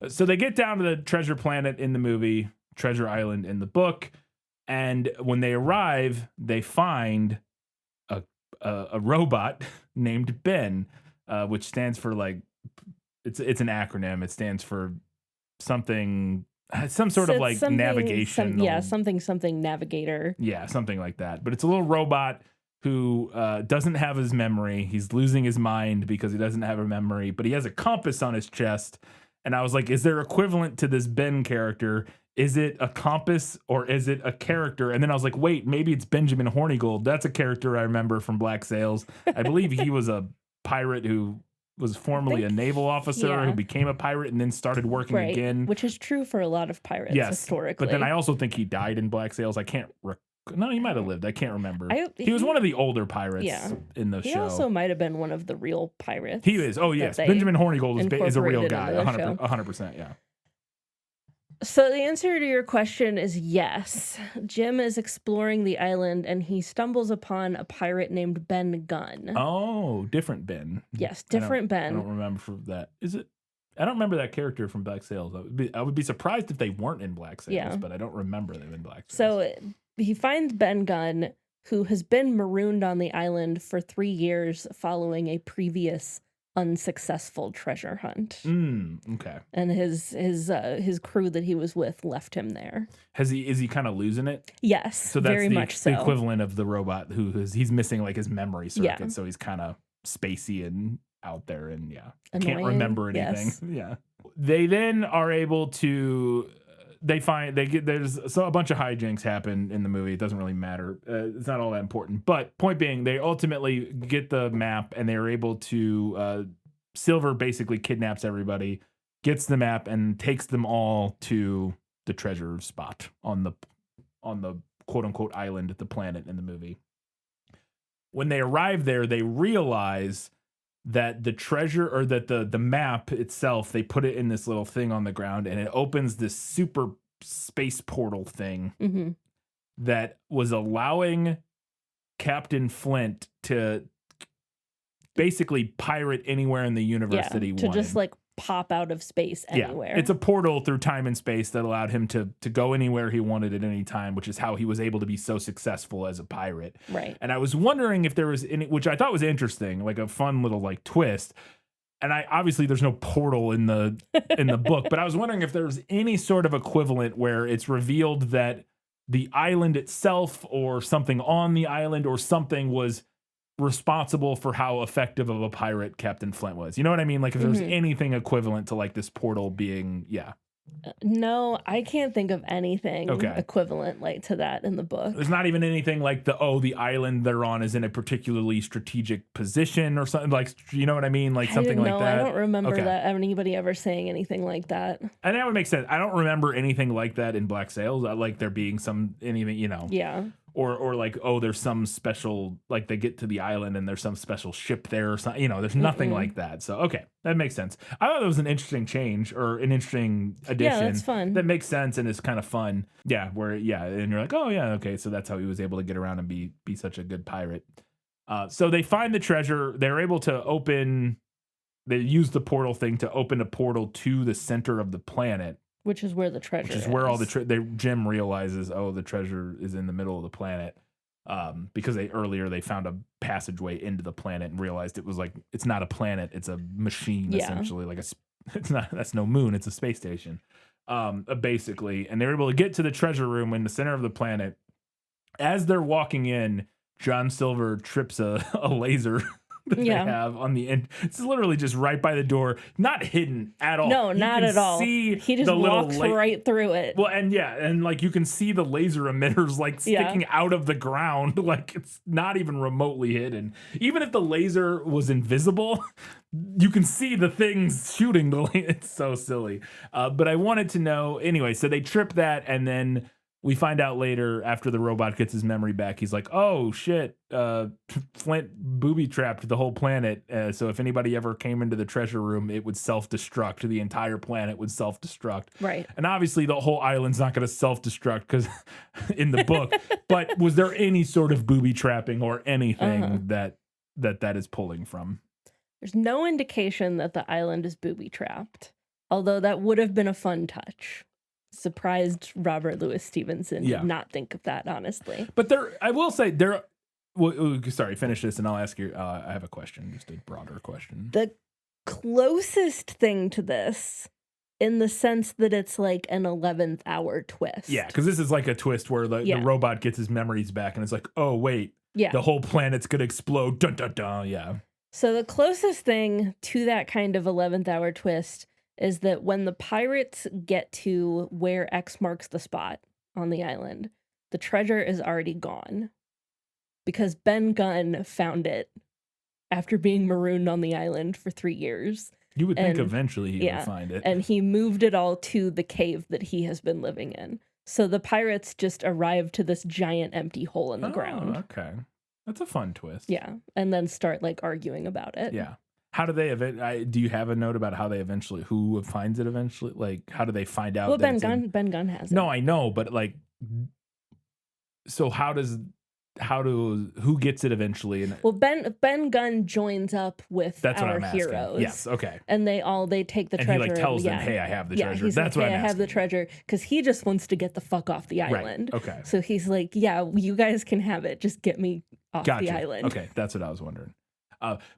So they get down to the Treasure Planet in the movie, Treasure Island in the book, and when they arrive, they find a robot named Ben, which stands for it's an acronym. It stands for something. Some sort of navigation. Something navigator. Yeah, something like that. But it's a little robot who doesn't have his memory. He's losing his mind because he doesn't have a memory, but he has a compass on his chest. And I was like, is there equivalent to this Ben character? Is it a compass or is it a character? And then I was like, wait, maybe it's Benjamin Hornigold. That's a character I remember from Black Sails. I believe he was a pirate who was formerly a naval officer who became a pirate and then started working again. Which is true for a lot of pirates historically. But then I also think he died in Black Sails. I can't No, he might have lived. I can't remember. I- he was he- one of the older pirates Yeah. in the He show. also might have been one of the real pirates. He is. Oh, that yes. they Benjamin Hornigold is a real incorporated guy. into the show. 100%. Yeah. So the answer to your question is yes. Jim is exploring the island and he stumbles upon a pirate named Ben Gunn. Oh, different Ben. Yes, different I don't Ben. remember from that. Is it? I don't remember that character from Black Sails. I would be surprised if they weren't in Black Sails, Yeah. but I don't remember them in Black Sails. So he finds Ben Gunn, who has been marooned on the island for 3 years following a previous unsuccessful treasure hunt. Okay. And his crew that he was with left him there. Is he kind of losing it? Yes, So that's very much so. the equivalent of the robot he's missing like his memory circuit, Yeah. so he's kind of spacey and out there and can't Annoying, remember anything. yes. Yeah. They then are able to there's a bunch of hijinks happen in the movie. It doesn't really matter. It's not all that important. But point being, they ultimately get the map and they are able to Silver basically kidnaps everybody, gets the map and takes them all to the treasure spot on the quote unquote island at the planet in the movie. When they arrive there, they realize that the treasure or that the map itself, they put it in this little thing on the ground and it opens this super space portal thing Mm-hmm. that was allowing Captain Flint to basically pirate anywhere in the universe that he to wanted. just like pop out of space anywhere. Yeah, it's a portal through time and space that allowed him to go anywhere he wanted at any time, which is how he was able to be so successful as a pirate. Right. And I was wondering if there was any, which I thought was interesting, like a fun little like twist. And obviously there's no portal in the book, but I was wondering if there's any sort of equivalent where it's revealed that the island itself or something on the island or something was responsible for how effective of a pirate Captain Flint was. You know what I mean? Like if there's anything equivalent to like this portal being, No, I can't think of anything Okay. equivalent like to that in the book. There's not even anything like the island they're on is in a particularly strategic position or something like, you know what I mean? Like something like that. I don't remember Okay. that anybody ever saying anything like that. And that would make sense. I don't remember anything like that in Black Sails. I like there being anything, Yeah. or like, oh, there's some special, like they get to the island and there's some special ship there or something, there's nothing like that. So, okay, that makes sense. I thought it was an interesting change or an interesting addition. Yeah, that's fun. That makes sense and is kind of fun. Yeah, and you're like, oh yeah, okay, so that's how he was able to get around and be such a good pirate. So they find the treasure. They're able to they use the portal thing to open a portal to the center of the planet. Which is where the treasure is. Which is where all the Jim realizes, oh, the treasure is in the middle of the planet. Because they found a passageway into the planet and realized it was like, it's not a planet, it's a machine, essentially. Like that's no moon, it's a space station. Basically. And they're able to get to the treasure room in the center of the planet. As they're walking in, John Silver trips a laser that they have on the end. It's literally just right by the door, not hidden at all. No, not at all. See He just walks right through it. Well, and like you can see the laser emitters like sticking out of the ground, like it's not even remotely hidden. Even if the laser was invisible, you can see the things shooting the laser. It's so silly. But I wanted to know anyway. So they trip that, and then we find out later after the robot gets his memory back, he's like, oh shit, Flint booby trapped the whole planet. So if anybody ever came into the treasure room, it would self-destruct. The entire planet would self-destruct. Right. And obviously the whole island's not going to self-destruct because in the book, but was there any sort of booby trapping or anything that is pulling from? There's no indication that the island is booby trapped, although that would have been a fun touch. Surprised Robert Louis Stevenson did not think of that, honestly. But I will say sorry, finish this and I'll ask you. I have a question, just a broader question. The closest thing to this, in the sense that it's like an 11th hour twist. Yeah, because this is like a twist where the robot gets his memories back and it's like, oh, wait, the whole planet's going to explode. Dun, dun, dun. Yeah. So the closest thing to that kind of 11th hour twist is that when the pirates get to where X marks the spot on the island, the treasure is already gone because Ben Gunn found it after being marooned on the island for 3 years. You would think eventually he would find it. And he moved it all to the cave that he has been living in. So the pirates just arrive to this giant empty hole in the ground. Okay. That's a fun twist. Yeah. And then start like arguing about it. Yeah. How do they do you have a note about how they eventually, who finds it eventually? Like, how do they find out? Well, that Ben Gunn has it. No, I know, but like, so who gets it eventually? And Well, Ben Gunn joins up with that's what our I'm asking. heroes. Yes. Okay. And they take the And treasure. he like tells them, yeah. "Hey, I have the yeah, treasure." He's That's like, what hey, I'm I have the asking. treasure because he just wants to get the fuck off the island. Right. Okay. So he's like, yeah, you guys can have it. Just get me off Gotcha. the island. Okay, that's what I was wondering.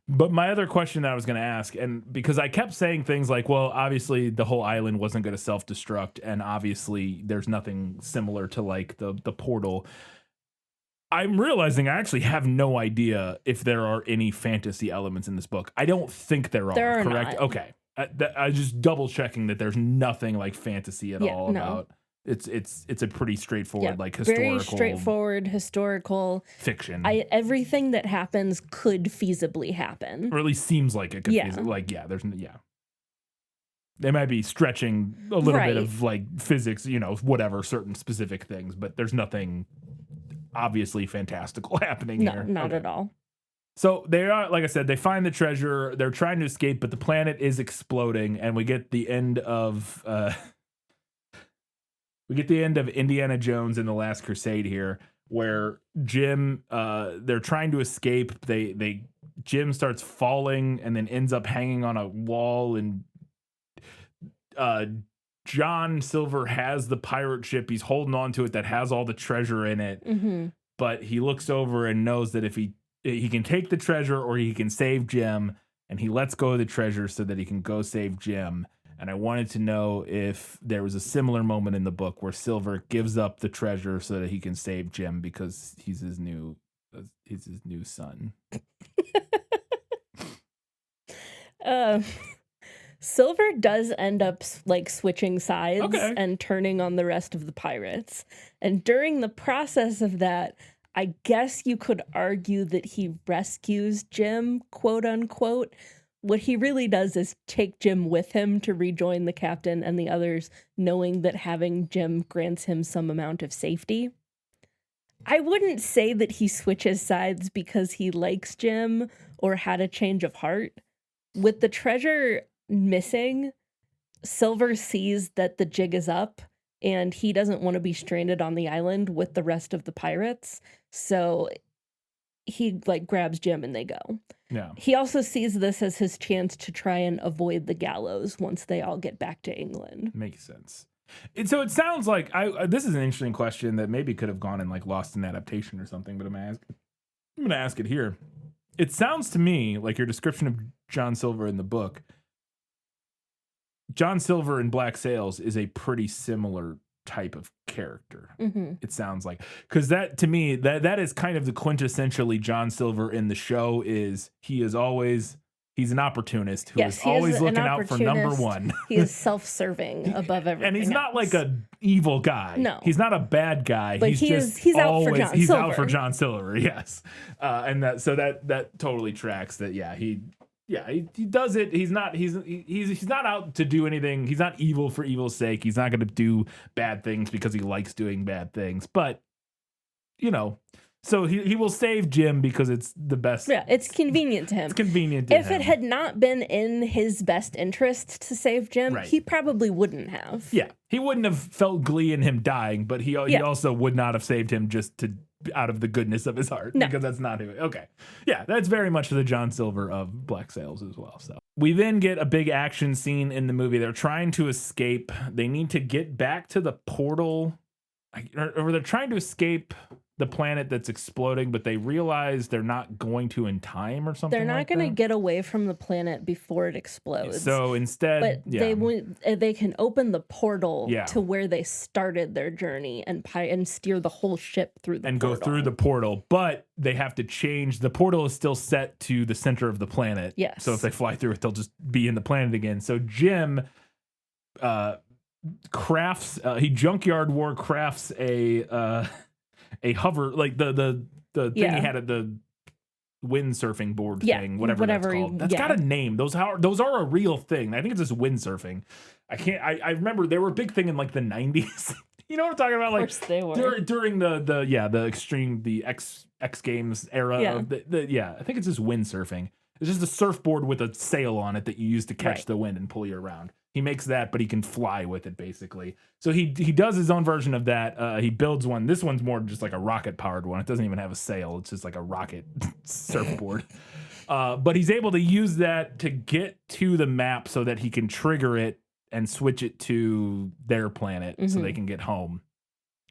But my other question that I was going to ask, and because I kept saying things like, well, obviously the whole island wasn't going to self-destruct, and obviously there's nothing similar to like the portal. I'm realizing I actually have no idea if there are any fantasy elements in this book. I don't think there are. There are correct? not. Okay. I just double checking that there's nothing like fantasy at all no. about. It's a pretty straightforward like historical, very straightforward historical fiction. Everything that happens could feasibly happen. Or at least seems like it could Yeah. They might be stretching a little Right. bit of like physics, whatever, certain specific things, but there's nothing obviously fantastical happening No, here. not Okay. at all. So they are, like I said, they find the treasure, they're trying to escape, but the planet is exploding, and we get the end of Indiana Jones and the Last Crusade here, where Jim, they're trying to escape. Jim starts falling and then ends up hanging on a wall, and John Silver has the pirate ship. He's holding on to it that has all the treasure in it, Mm-hmm. but he looks over and knows that if he can take the treasure or he can save Jim, and he lets go of the treasure so that he can go save Jim. And I wanted to know if there was a similar moment in the book where Silver gives up the treasure so that he can save Jim because he's his new son. Silver does end up like switching sides Okay. and turning on the rest of the pirates. And during the process of that, I guess you could argue that he rescues Jim, quote unquote. What he really does is take Jim with him to rejoin the captain and the others, knowing that having Jim grants him some amount of safety. I wouldn't say that he switches sides because he likes Jim or had a change of heart. With the treasure missing, Silver sees that the jig is up and he doesn't want to be stranded on the island with the rest of the pirates. So he like grabs Jim and they go. Yeah. He also sees this as his chance to try and avoid the gallows once they all get back to England. Makes sense. And so it sounds like this is an interesting question that maybe could have gone in like Lost in Adaptation or something, but I'm gonna ask it here. It sounds to me like your description of John Silver in the book. John Silver in Black Sails is a pretty similar type of character. Mm-hmm. It sounds like, because that to me that is kind of the quintessentially John Silver in the show. He's an opportunist who is always looking out for number one. He is self-serving above everything. And he's not else. like a evil guy. No. He's not a bad guy. But he's out for John he's Silver. out for John Silver. Yes. And that totally tracks that. Yeah. He does it. He's not out to do anything. He's not evil for evil's sake. He's not going to do bad things because he likes doing bad things. But, so he will save Jim because it's the best. Yeah, it's convenient to him. It's convenient to him. If it had not been in his best interest to save Jim, Right. he probably wouldn't have. Yeah. He wouldn't have felt glee in him dying, but he also would not have saved him just out of the goodness of his heart. No. Because that's not who. Okay. Yeah, that's very much the John Silver of Black Sails as well. So we then get a big action scene in the movie. They're trying to escape. They need to get back to the portal, or they're trying to escape the planet that's exploding, but they realize they're not going to in time or something. They're not going to get away from the planet before it explodes. So instead, but they can open the portal Yeah. to where they started their journey and steer the whole ship through the and portal. go through the portal, but they have to change. The portal is still set to the center of the planet. Yes. So if they fly through it, they'll just be in the planet again. So Jim crafts, he junkyard war crafts a hover, like the thing he had at the windsurfing board thing, whatever that's called. That's got a name. Those are a real thing. I think it's just windsurfing. I remember they were a big thing in like the 90s. You know what I'm talking about? Of Like course they were. during the X Games era Yeah. of I think it's just windsurfing. It's just a surfboard with a sail on it that you use to catch Right. the wind and pull you around. He makes that, but he can fly with it basically. So he does his own version of that. He builds one. This one's more just like a rocket powered one. It doesn't even have a sail. It's just like a rocket surfboard. But he's able to use that to get to the map so that he can trigger it and switch it to their planet so they can get home.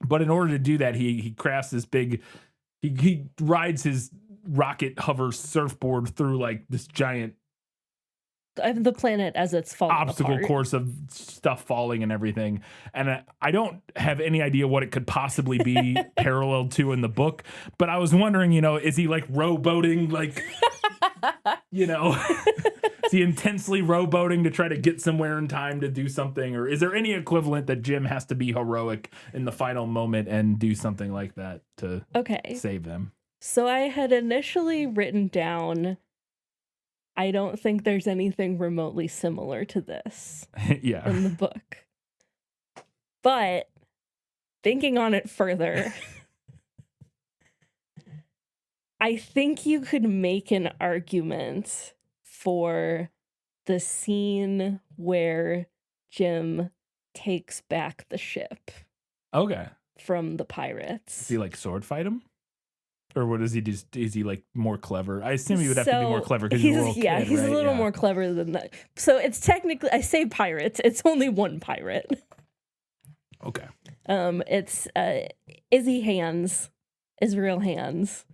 But in order to do that, he crafts this big. He rides his rocket hover surfboard through like this giant The planet as it's falling obstacle apart. course of stuff falling and everything. And I don't have any idea what it could possibly be parallel to in the book, but I was wondering, is he like rowboating, like, is he intensely rowboating to try to get somewhere in time to do something? Or is there any equivalent that Jim has to be heroic in the final moment and do something like that to save them? So I had initially written down, I don't think there's anything remotely similar to this Yeah. in the book. But thinking on it further, I think you could make an argument for the scene where Jim takes back the ship Okay. from the pirates. Does he like sword fight him? Or what is he just? Is he like more clever? I assume he would have to be more clever because he's a little kid, he's right? a little more clever than that. So it's technically, I say pirates, it's only one pirate. Okay. It's Israel Hands,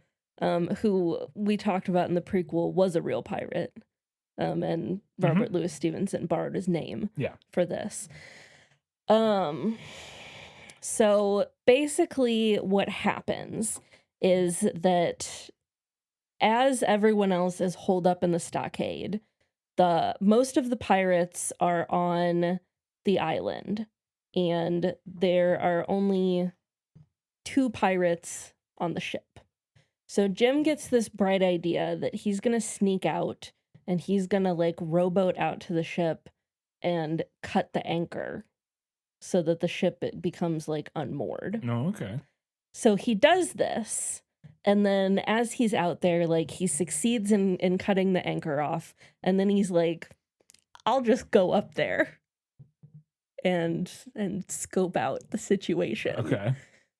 who we talked about in the prequel was a real pirate. And Robert Louis Stevenson borrowed his name for this. So basically what happens is that as everyone else is holed up in the stockade, most of the pirates are on the island, and there are only 2 pirates on the ship. So Jim gets this bright idea that he's gonna sneak out and he's gonna like rowboat out to the ship and cut the anchor so that the ship becomes like unmoored. Oh, okay. So he does this, and then as he's out there, like he succeeds in cutting the anchor off, and then he's like, I'll just go up there and scope out the situation. Okay.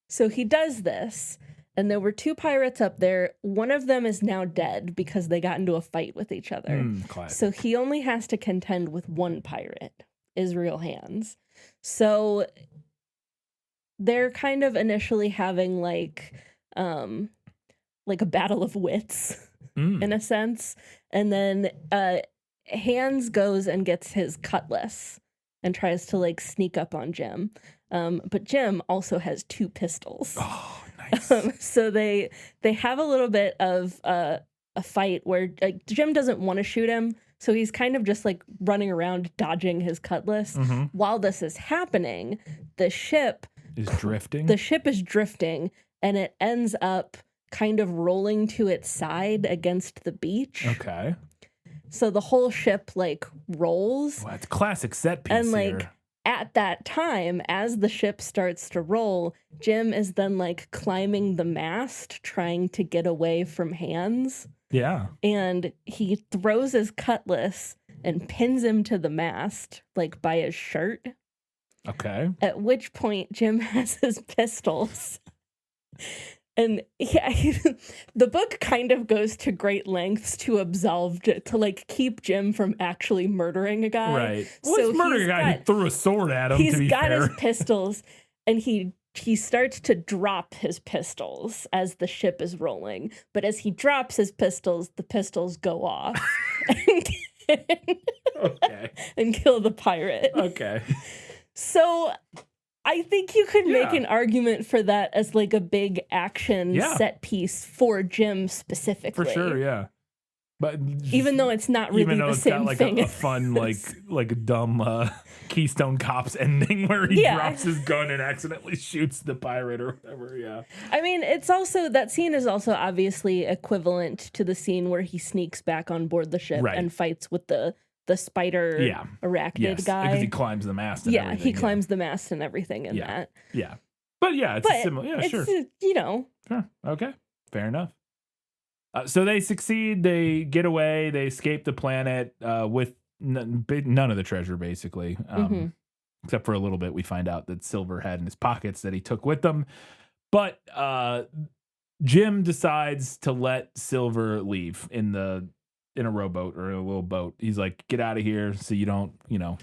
So he does this, and there were 2 pirates up there. One of them is now dead because they got into a fight with each other. Classic. So he only has to contend with 1 pirate, Israel Hands. So they're kind of initially having like a battle of wits in a sense. And then Hands goes and gets his cutlass and tries to like sneak up on Jim. But Jim also has 2 pistols. Oh, nice. So they have a little bit of a fight where Jim doesn't want to shoot him. So he's kind of just like running around dodging his cutlass. While this is happening, the ship is drifting. The ship is drifting, and it ends up kind of rolling to its side against the beach. Okay. So the whole ship like rolls. Well, it's classic set piece And like here. at that time, as the ship starts to roll, Jim is then like climbing the mast, trying to get away from Hands. Yeah. And he throws his cutlass and pins him to the mast, like by his shirt. Okay. At which point Jim has his pistols. And the book kind of goes to great lengths to like keep Jim from actually murdering a guy. Right. Well, he's murdering a guy who threw a sword at him, to be He's got fair. his pistols, and he starts to drop his pistols as the ship is rolling. But as he drops his pistols, the pistols go off and kill the pirate. Okay. So I think you could make Yeah. an argument for that as like a big action set piece for Jim specifically. For sure, yeah. But Even though it's not really even though the it's same got like thing. a fun like a dumb Keystone Cops ending where he drops his gun and accidentally shoots the pirate or whatever. Yeah. I mean, it's also, that scene is also obviously equivalent to the scene where he sneaks back on board the ship Right. and fights with the the spider Yeah. arachnid Yes, guy. because he climbs the mast and Yeah, everything. he climbs the mast and everything in Yeah. that. Yeah. But yeah, it's But similar. Yeah, it's, sure. Sure. Okay. Fair enough. So they succeed. They get away. They escape the planet with none of the treasure, basically. Except for a little bit, we find out that Silver had in his pockets that he took with them. But Jim decides to let Silver leave in a rowboat or a little boat. He's like, get out of here so you don't,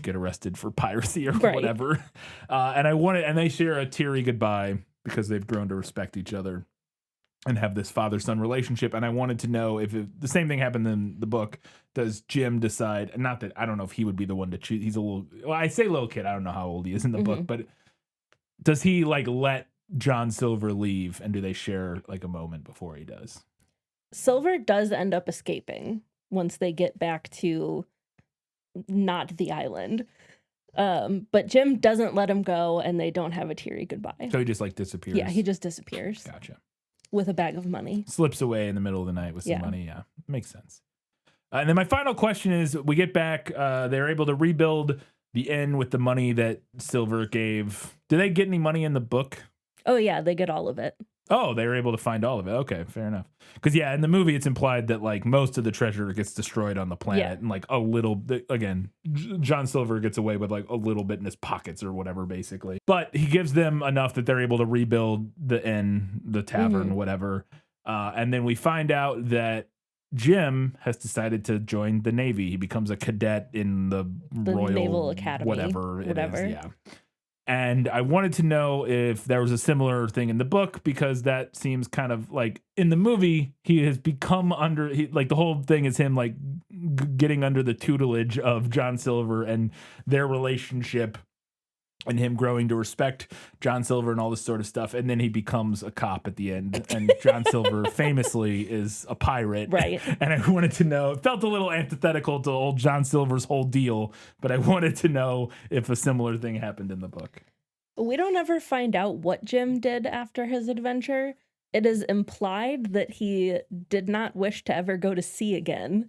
get arrested for piracy or Right. whatever. And they share a teary goodbye because they've grown to respect each other and have this father-son relationship. And I wanted to know if the same thing happened in the book. Does Jim decide, not that I don't know if he would be the one to choose. He's I say little kid. I don't know how old he is in the book, but does he let John Silver leave, and do they share a moment before he does? Silver does end up escaping once they get back to not the island. But Jim doesn't let him go, and they don't have a teary goodbye. So he just disappears. Yeah, he just disappears. Gotcha. With a bag of money. Slips away in the middle of the night with some money. Yeah, makes sense. And then my final question is, we get back, they're able to rebuild the inn with the money that Silver gave. Do they get any money in the book? Oh, yeah, they get all of it. Oh, they were able to find all of it. Okay, fair enough. Because, yeah, in the movie, it's implied that, most of the treasure gets destroyed on the planet. Yeah. And, a little, again, John Silver gets away with, a little bit in his pockets or whatever, basically. But he gives them enough that they're able to rebuild the inn, the tavern, whatever. And then we find out that Jim has decided to join the Navy. He becomes a cadet in the Royal Naval Academy. Whatever it is, yeah. And I wanted to know if there was a similar thing in the book, because that seems kind of in the movie, he has become the whole thing is him getting under the tutelage of John Silver and their relationship and him growing to respect John Silver and all this sort of stuff. And then he becomes a cop at the end. And John Silver famously is a pirate. Right. And I wanted to know, it felt a little antithetical to old John Silver's whole deal, but I wanted to know if a similar thing happened in the book. We don't ever find out what Jim did after his adventure. It is implied that he did not wish to ever go to sea again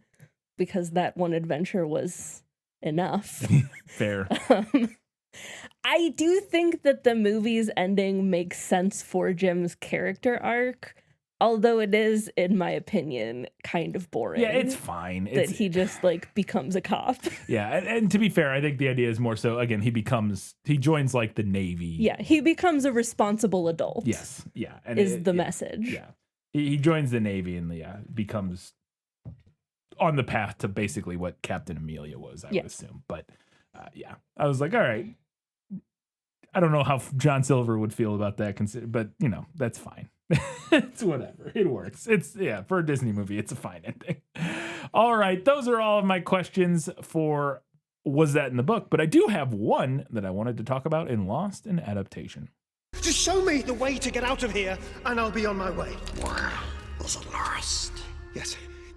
because that one adventure was enough. Fair. I do think that the movie's ending makes sense for Jim's character arc, although it is, in my opinion, kind of boring. Yeah, it's fine. That he just becomes a cop. Yeah, and to be fair, I think the idea is more so, again, he joins the Navy. Yeah, he becomes a responsible adult. Yes, yeah. And is the message. Yeah. He joins the Navy and becomes on the path to basically what Captain Amelia was, I would assume. But yeah, I was like, all right. I don't know how John Silver would feel about that, but that's fine. It's whatever. It works. For a Disney movie, it's a fine ending. All right. Those are all of my questions for Was That in the Book? But I do have one that I wanted to talk about in Lost in Adaptation. Just show me the way to get out of here, and I'll be on my way. Is it lost?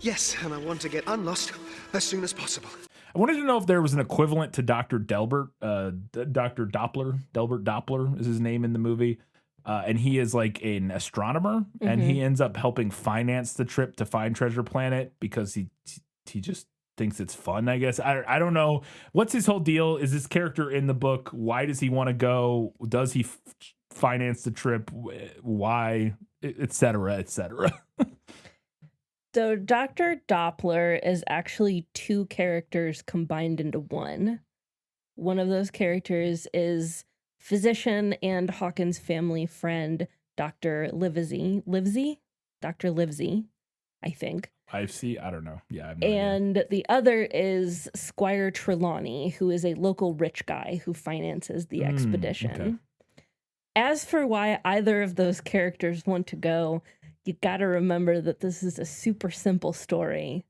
Yes, and I want to get unlost as soon as possible. I wanted to know if there was an equivalent to Dr. Delbert, Dr. Doppler. Delbert Doppler is his name in the movie. And he is an astronomer, and he ends up helping finance the trip to find Treasure Planet because he just thinks it's fun, I guess. I don't know. What's his whole deal? Is this character in the book? Why does he want to go? Does he finance the trip? Why? Et cetera, et cetera. So Dr. Doppler is actually two characters combined into one. One of those characters is physician and Hawkins' family friend, Dr. Livesey? Dr. Livesey, I think. I don't know. Yeah, I have no and idea. The other is Squire Trelawney, who is a local rich guy who finances the expedition. Okay. As for why either of those characters want to go, you gotta remember that this is a super simple story.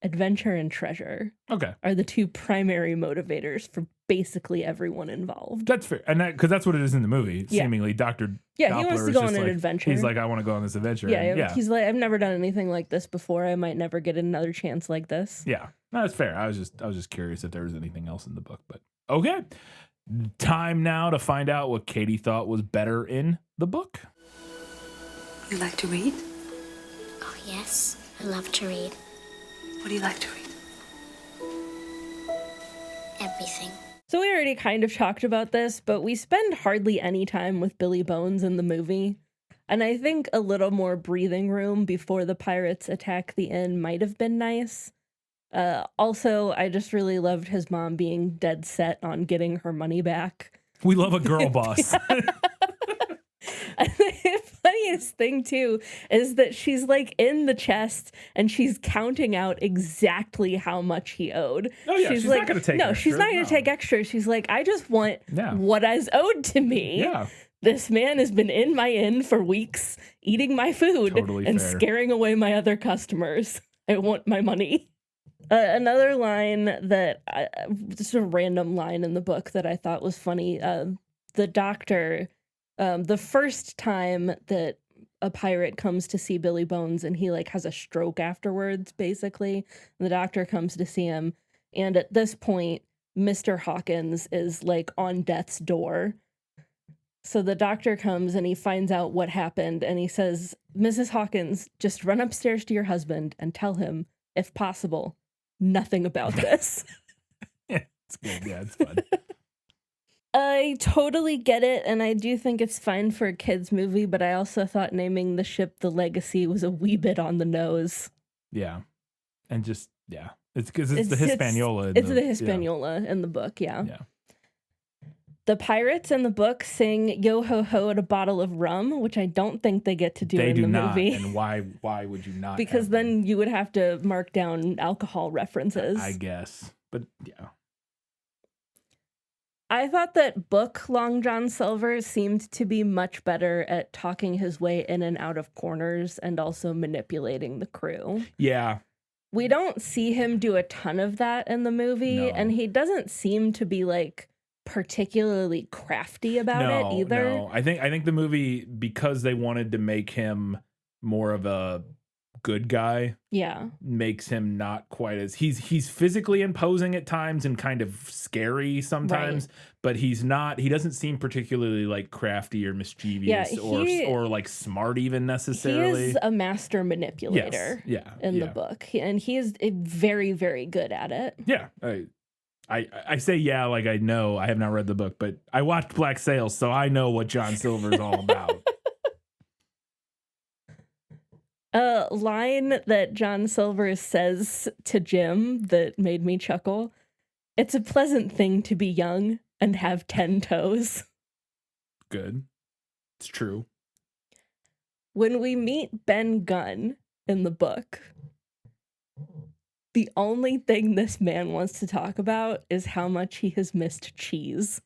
Adventure and treasure are the two primary motivators for basically everyone involved. That's fair. And because that's what it is in the movie. Yeah. Seemingly, Dr. Yeah, Doppler he wants to is go just on an adventure. He's like, I want to go on this adventure. Yeah, And he's like, I've never done anything like this before. I might never get another chance like this. Yeah, no, that's fair. I was just curious if there was anything else in the book. But okay, time now to find out what Katie thought was better in the book. You like to read? Oh, yes. I love to read. What do you like to read? everything. So we already kind of talked about this, but we spend hardly any time with Billy Bones in the movie. And I think a little more breathing room before the pirates attack the inn might have been nice. Also, I just really loved his mom being dead set on getting her money back. We love a girl boss. And the funniest thing too is that she's like in the chest and she's counting out exactly how much he owed. Oh yeah, she's like, not going to take no, extra. she's not going to take extra. She's like, I just want what is owed to me. Yeah. This man has been in my inn for weeks, eating my food and fair. scaring away my other customers. I want my money. Another line that, just a random line in the book that I thought was funny. The doctor, the first time that a pirate comes to see Billy Bones and he like has a stroke afterwards, basically, the doctor comes to see him. And at this point, Mr. Hawkins is like on death's door. So the doctor comes and he finds out what happened and he says, Mrs. Hawkins, just run upstairs to your husband and tell him, if possible, nothing about this. Yeah, it's good. Yeah, it's fun. I totally get it, and I do think it's fine for a kid's movie, but I also thought naming the ship the Legacy was a wee bit on the nose. Yeah. And just, yeah. It's because it's the Hispaniola. It's the Hispaniola in the book, yeah. The pirates in the book sing Yo Ho Ho at a bottle of rum, which I don't think they get to do in the movie. And why would you not? Because then you would have to mark down alcohol references. I guess. But yeah. I thought that book Long John Silver seemed to be much better at talking his way in and out of corners and also manipulating the crew. Yeah. We don't see him do a ton of that in the movie, and he doesn't seem to be like particularly crafty about it either. No, I think the movie, because they wanted to make him more of a good guy, makes him not quite as he's physically imposing at times and kind of scary sometimes, but he doesn't seem particularly like crafty or mischievous or like smart even necessarily. He is a master manipulator in the book, and he is very, very good at it. Yeah. I say like I know. I have not read the book, but I watched Black Sails, so I know what John Silver is all about. A line that John Silver says to Jim that made me chuckle. It's a pleasant thing to be young and have 10 toes. Good. It's true. When we meet Ben Gunn in the book, the only thing this man wants to talk about is how much he has missed cheese.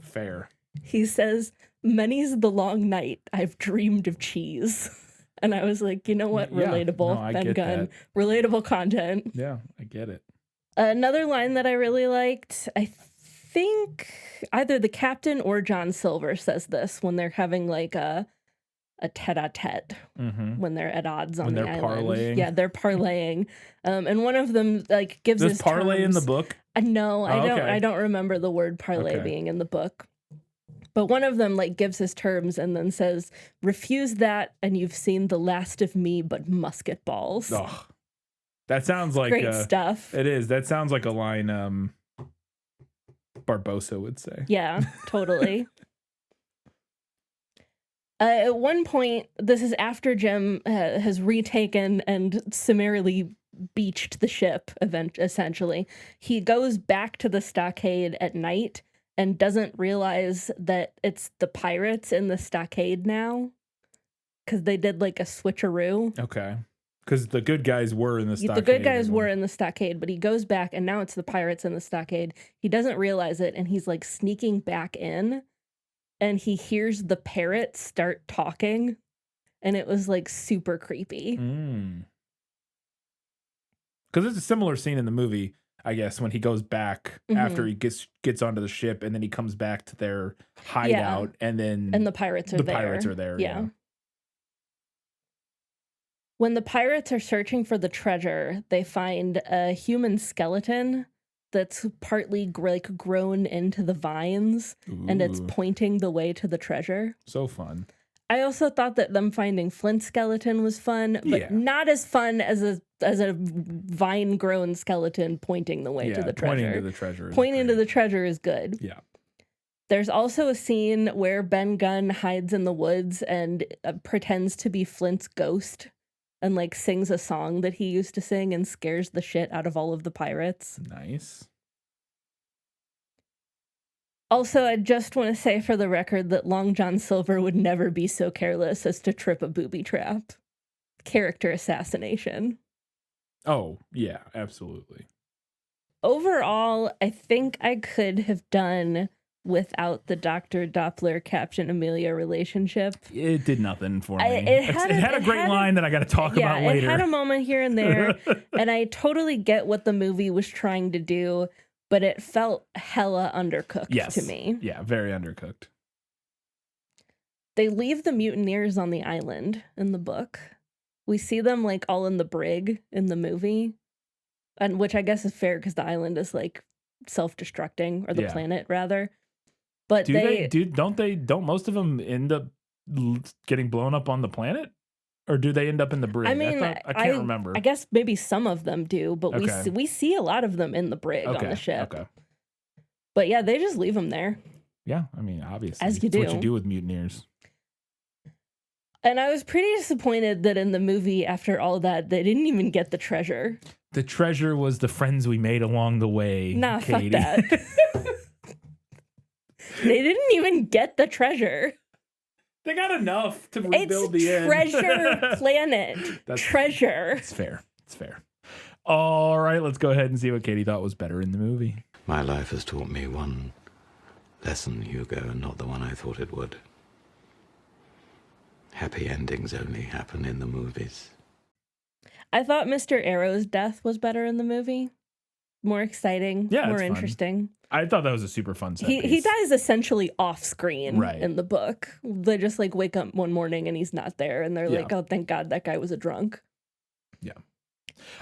Fair. He says, many's the long night I've dreamed of cheese. And I was like, you know what? Relatable, Ben Gunn. Relatable content. Yeah, I get it. Another line that I really liked, I think either the captain or John Silver says this when they're having like a tete-a-tete, when they're at odds on the island. Parlaying. Yeah, they're parlaying. And one of them like gives Does his parlay terms. in the book? No, I don't remember the word parlay being in the book. But one of them like gives his terms and then says, refuse that and you've seen the last of me but musket balls. Oh, that sounds like great stuff. It is. That sounds like a line Barbosa would say. Yeah, totally. At one point, this is after Jim has retaken and summarily beached the ship, essentially. He goes back to the stockade at night and doesn't realize that it's the pirates in the stockade now, because they did like a switcheroo. Okay. Because the good guys were in the stockade. The good guys were in the stockade, but he goes back and now it's the pirates in the stockade. He doesn't realize it and he's like sneaking back in and he hears the parrot start talking and it was like super creepy. Because it's a similar scene in the movie, I guess, when he goes back after he gets onto the ship and then he comes back to their hideout and the pirates are there. Yeah. When the pirates are searching for the treasure, they find a human skeleton that's partly like grown into the vines and it's pointing the way to the treasure. So fun. I also thought that them finding Flint's skeleton was fun, but not as fun as a vine-grown skeleton pointing the way to the treasure. Pointing to the treasure. Pointing to the treasure is good. Yeah. There's also a scene where Ben Gunn hides in the woods and pretends to be Flint's ghost and like sings a song that he used to sing and scares the shit out of all of the pirates. Nice. Also, I just want to say for the record that Long John Silver would never be so careless as to trip a booby trap. Character assassination. Oh, yeah, absolutely. Overall, I think I could have done without the Dr. Doppler Captain Amelia relationship. It did nothing for me. It had a great line that I got to talk about later. It had a moment here and there, and I totally get what the movie was trying to do, but it felt hella undercooked to me. Yeah, very undercooked. They leave the mutineers on the island in the book. We see them like all in the brig in the movie, and which I guess is fair because the island is like self-destructing, or the planet rather. But don't most of them end up getting blown up on the planet? Or do they end up in the brig? I mean, I can't remember. I guess maybe some of them do, but we see a lot of them in the brig on the ship. Okay. But yeah, they just leave them there. Yeah, I mean, obviously. As you That's do. what you do with mutineers. And I was pretty disappointed that in the movie, after all that, they didn't even get the treasure. The treasure was the friends we made along the way. Nah, Katie. fuck that. They didn't even get the treasure. They got enough to rebuild the end. Treasure planet. Treasure. It's fair. It's fair. All right, let's go ahead and see what Katie thought was better in the movie. My life has taught me one lesson, Hugo, and not the one I thought it would. Happy endings only happen in the movies. I thought Mr. Arrow's death was better in the movie. More exciting, more interesting. I thought that was a super fun set He dies essentially off screen Right. in the book. They just like wake up one morning and he's not there, and they're like, "Oh, thank God that guy was a drunk." Yeah.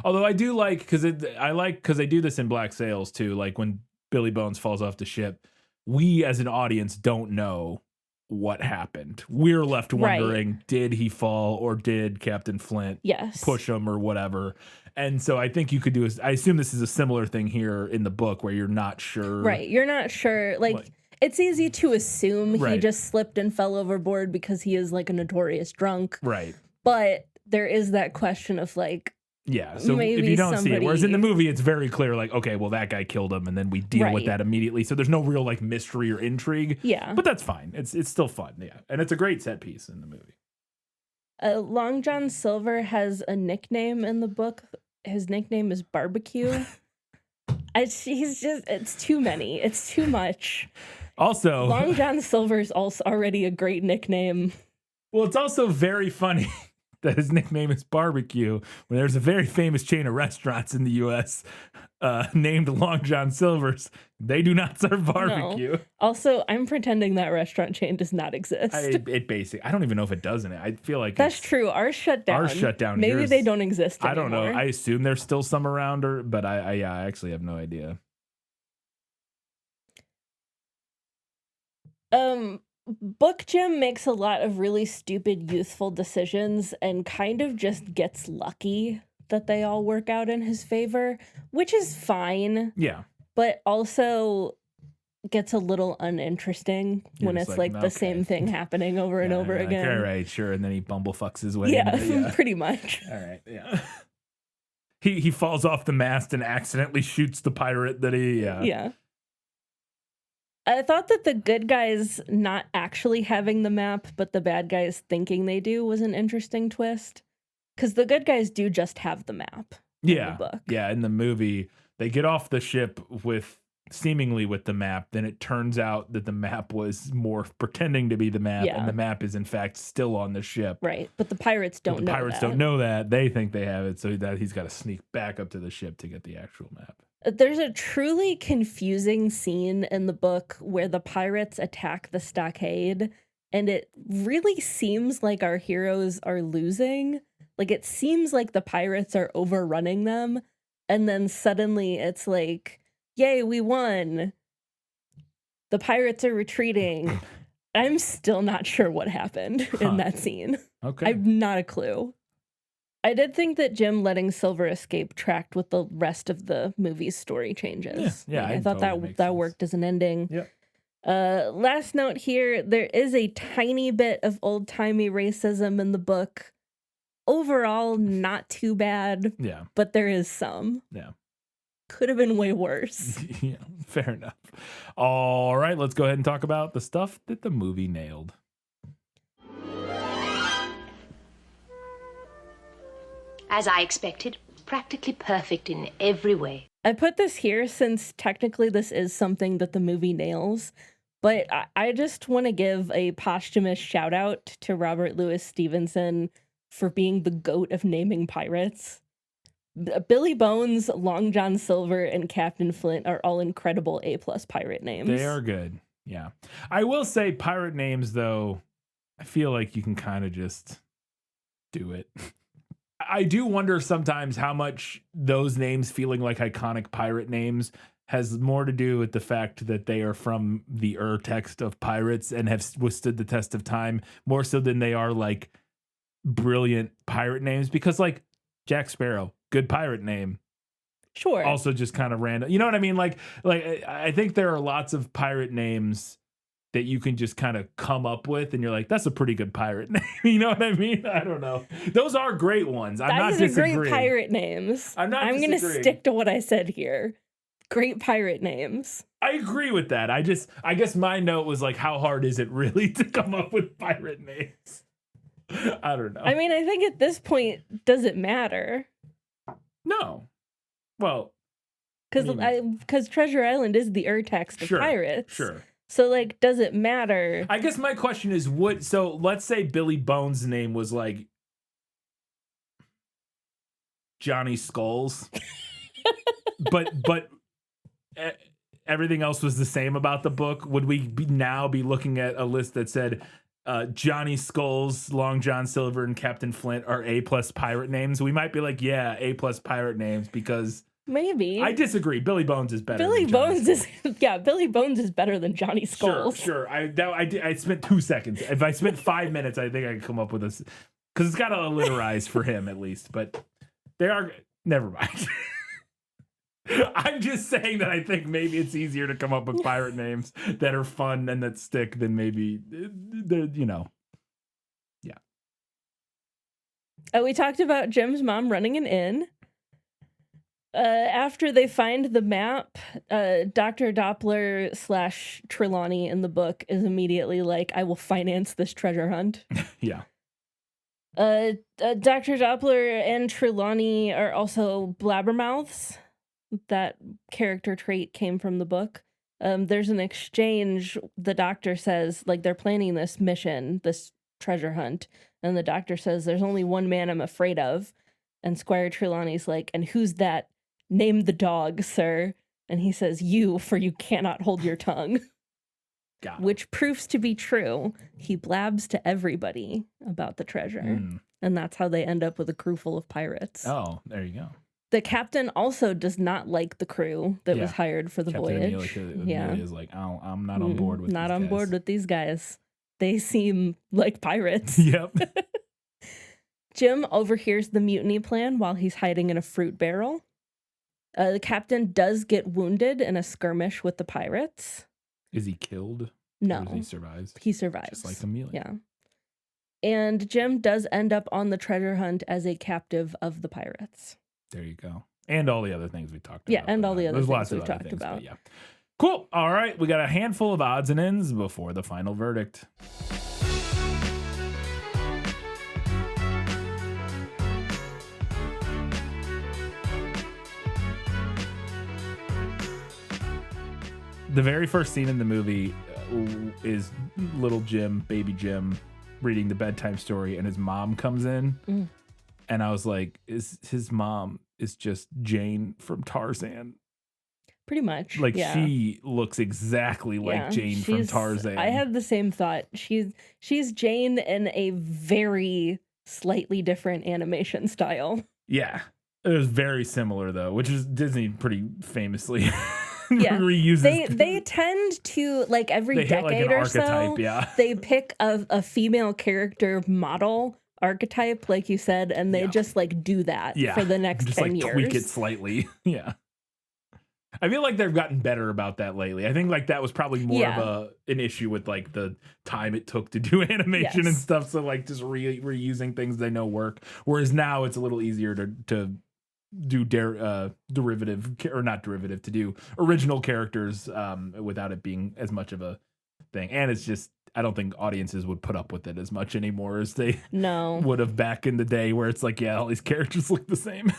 Although I do like because they do this in Black Sails too. Like when Billy Bones falls off the ship, we as an audience don't know what happened. We're left wondering, did he fall or did Captain Flint push him or whatever? And so I think you could do I assume this is a similar thing here in the book where you're not sure. Right. You're not sure. Like it's easy to assume he just slipped and fell overboard because he is like a notorious drunk. Right. But there is that question of like, yeah, so if you don't see it, whereas in the movie, it's very clear, like, okay, well, that guy killed him, and then we deal with that immediately. So there's no real, like, mystery or intrigue. Yeah. But that's fine. It's still fun, yeah. And it's a great set piece in the movie. Long John Silver has a nickname in the book. His nickname is Barbecue. It's too many. It's too much. Also, Long John Silver's also already a great nickname. Well, it's also very funny that his nickname is Barbecue when there's a very famous chain of restaurants in the U.S. Named Long John Silver's. They do not serve barbecue. No. Also, I'm pretending that restaurant chain does not exist. I don't even know if it does in it. I feel like that's true. Ours shut down. Ours shut down. Maybe Yours, they don't exist anymore. I don't know. I assume there's still some around, but I actually have no idea. Book Jim makes a lot of really stupid, youthful decisions and kind of just gets lucky that they all work out in his favor, which is fine. Yeah. But also gets a little uninteresting when it's like the same thing happening over and over again. All right, sure. And then he bumblefucks his way into it. Yeah, pretty much. All right, yeah. He falls off the mast and accidentally shoots the pirate that he... Yeah. I thought that the good guys not actually having the map, but the bad guys thinking they do was an interesting twist. Because the good guys do just have the map. In the book. Yeah, in the movie, they get off the ship seemingly with the map. Then it turns out that the map was more pretending to be the map, and the map is in fact still on the ship. Right, but the pirates don't know that. The pirates don't know that. They think they have it, so that he's got to sneak back up to the ship to get the actual map. There's a truly confusing scene in the book where the pirates attack the stockade, and it really seems like our heroes are losing. Like, it seems like the pirates are overrunning them, and then suddenly it's like, yay, we won. The pirates are retreating. I'm still not sure what happened in that scene. Okay. I've not a clue. I did think that Jim letting Silver escape tracked with the rest of the movie's story changes. Yeah, I it thought totally makes that sense. worked as an ending. Yep. Last note here, there is a tiny bit of old-timey racism in the book. Overall, not too bad. Yeah. But there is some. Yeah. Could have been way worse. Yeah, fair enough. All right, let's go ahead and talk about the stuff that the movie nailed. As I expected, practically perfect in every way. I put this here since technically this is something that the movie nails, but I just want to give a posthumous shout out to Robert Louis Stevenson for being the GOAT of naming pirates. Billy Bones, Long John Silver, and Captain Flint are all incredible A+ pirate names. They are good. Yeah. I will say pirate names, though, I feel like you can kind of just do it. I do wonder sometimes how much those names feeling like iconic pirate names has more to do with the fact that they are from the text of pirates and have withstood the test of time more so than they are like brilliant pirate names. Because like Jack Sparrow, good pirate name. Sure. Also just kind of random. You know what I mean? Like I think there are lots of pirate names that you can just kind of come up with and you're like, that's a pretty good pirate name. You know what I mean? I don't know. Those are great ones. I'm not disagreeing. Great pirate names. I'm going to stick to what I said here. Great pirate names. I agree with that. I guess my note was like, how hard is it really to come up with pirate names? I don't know. I mean, I think at this point, does it matter? No. Well, because Treasure Island is the text of pirates. Sure. So, like, does it matter? I guess my question is, so let's say Billy Bones' name was like Johnny Skulls, but everything else was the same about the book. Would we now be looking at a list that said Johnny Skulls, Long John Silver, and Captain Flint are A+ pirate names? We might be like, yeah, A+ pirate names because. Maybe. I disagree. Billy Bones is better. Billy Bones is better than Johnny Skulls. Sure. I spent 2 seconds. If I spent 5 minutes, I think I could come up with this because it's got to alliterative for him at least. But they are. Never mind. I'm just saying that I think maybe it's easier to come up with pirate names that are fun and that stick than maybe Yeah. We talked about Jim's mom running an inn. After they find the map, Dr. Doppler / Trelawney in the book is immediately like, I will finance this treasure hunt. Yeah. Dr. Doppler and Trelawney are also blabbermouths. That character trait came from the book. There's an exchange. The doctor says, like, they're planning this mission, this treasure hunt. And the doctor says, there's only one man I'm afraid of. And Squire Trelawney's like, and who's that? Name the dog, sir. And he says, you, for you cannot hold your tongue. Which proves to be true. He blabs to everybody about the treasure. And that's how they end up with a crew full of pirates. Oh, there you go. The captain also does not like the crew that was hired for the voyage. Amelia is like, oh, I'm not on board with not these on guys. board with these guys. They seem like pirates. Yep. Jim overhears the mutiny plan while he's hiding in a fruit barrel. The captain does get wounded in a skirmish with the pirates. Is he killed? No. Or he survives? He survives. Just like Amelia. Yeah. And Jim does end up on the treasure hunt as a captive of the pirates. There you go. And all the other things we talked about. Yeah, and all the other There's things lots of we've other talked things, about. Yeah. Cool. All right. We got a handful of odds and ends before the final verdict. The very first scene in the movie is little Jim, baby Jim, reading the bedtime story, and his mom comes in. And I was like, his mom is just Jane from Tarzan. Pretty much. Like, yeah. she looks exactly like Jane from Tarzan. I had the same thought. She's Jane in a very slightly different animation style. Yeah. It was very similar, though, which is Disney pretty famously Yeah. reuses. They tend to, like, every They hit, like, decade an or so, archetype, yeah. they pick a female character model archetype, like you said, and they Yeah. just, like, do that Yeah, for the next just 10 like years. tweak it slightly. Yeah, I feel like they've gotten better about that lately. I think like that was probably more of an issue with like the time it took to do animation and Yes. stuff. So like just reusing things they know work. Whereas now it's a little easier to do derivative or not derivative to do original characters without it being as much of a thing. And it's just I don't think audiences would put up with it as much anymore as they No. would have back in the day where it's like, yeah, all these characters look the same.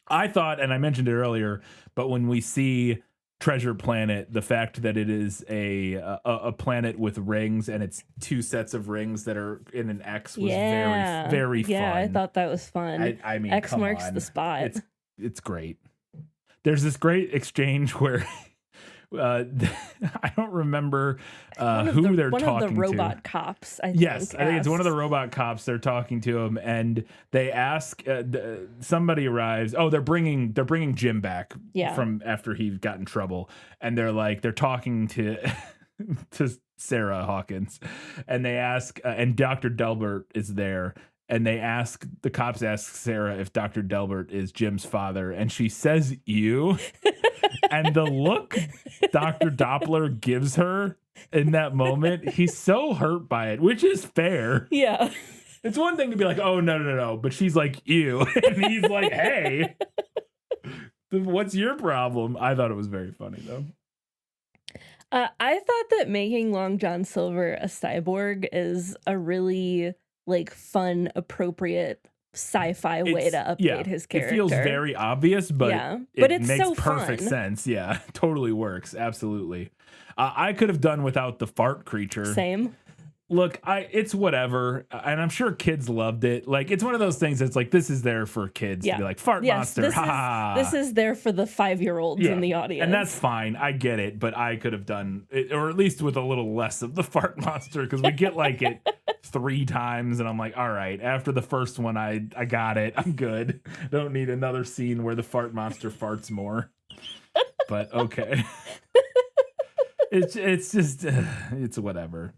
I thought, and I mentioned it earlier, but when we see Treasure Planet, the fact that it is a planet with rings and it's two sets of rings that are in an X was very fun. Yeah, I thought that was fun. I mean, X come marks on. the spot. It's great. There's this great exchange where I don't remember who they're talking to. One of the robot cops, I think. Yes, I think it's one of the robot cops. They're talking to him, and they ask. Somebody arrives. Oh, they're bringing Jim back from after he got in trouble, and they're talking to to Sarah Hawkins, and they ask, and Dr. Delbert is there. And the cops ask Sarah if Dr. Delbert is Jim's father, and she says, "You." And the look Dr. Doppler gives her in that moment, he's so hurt by it, which is fair. Yeah. It's one thing to be like, "Oh, no," but she's like, "You." And he's like, "Hey, what's your problem?" I thought it was very funny, though. I thought that making Long John Silver a cyborg is a really like fun, appropriate sci-fi way to update his character. It feels very obvious, but it it's makes so perfect fun. sense. Yeah, totally works. Absolutely. I could have done without the fart creature. Same. Look, it's whatever, and I'm sure kids loved it. Like, it's one of those things that's like, this is there for kids to be like, fart monster, this is there for the 5-year-olds in the audience. And that's fine. I get it, but I could have done it, or at least with a little less of the fart monster, because we get like it 3 times, and I'm like, all right, after the first one, I got it. I'm good. Don't need another scene where the fart monster farts more. But okay. It's just, it's whatever.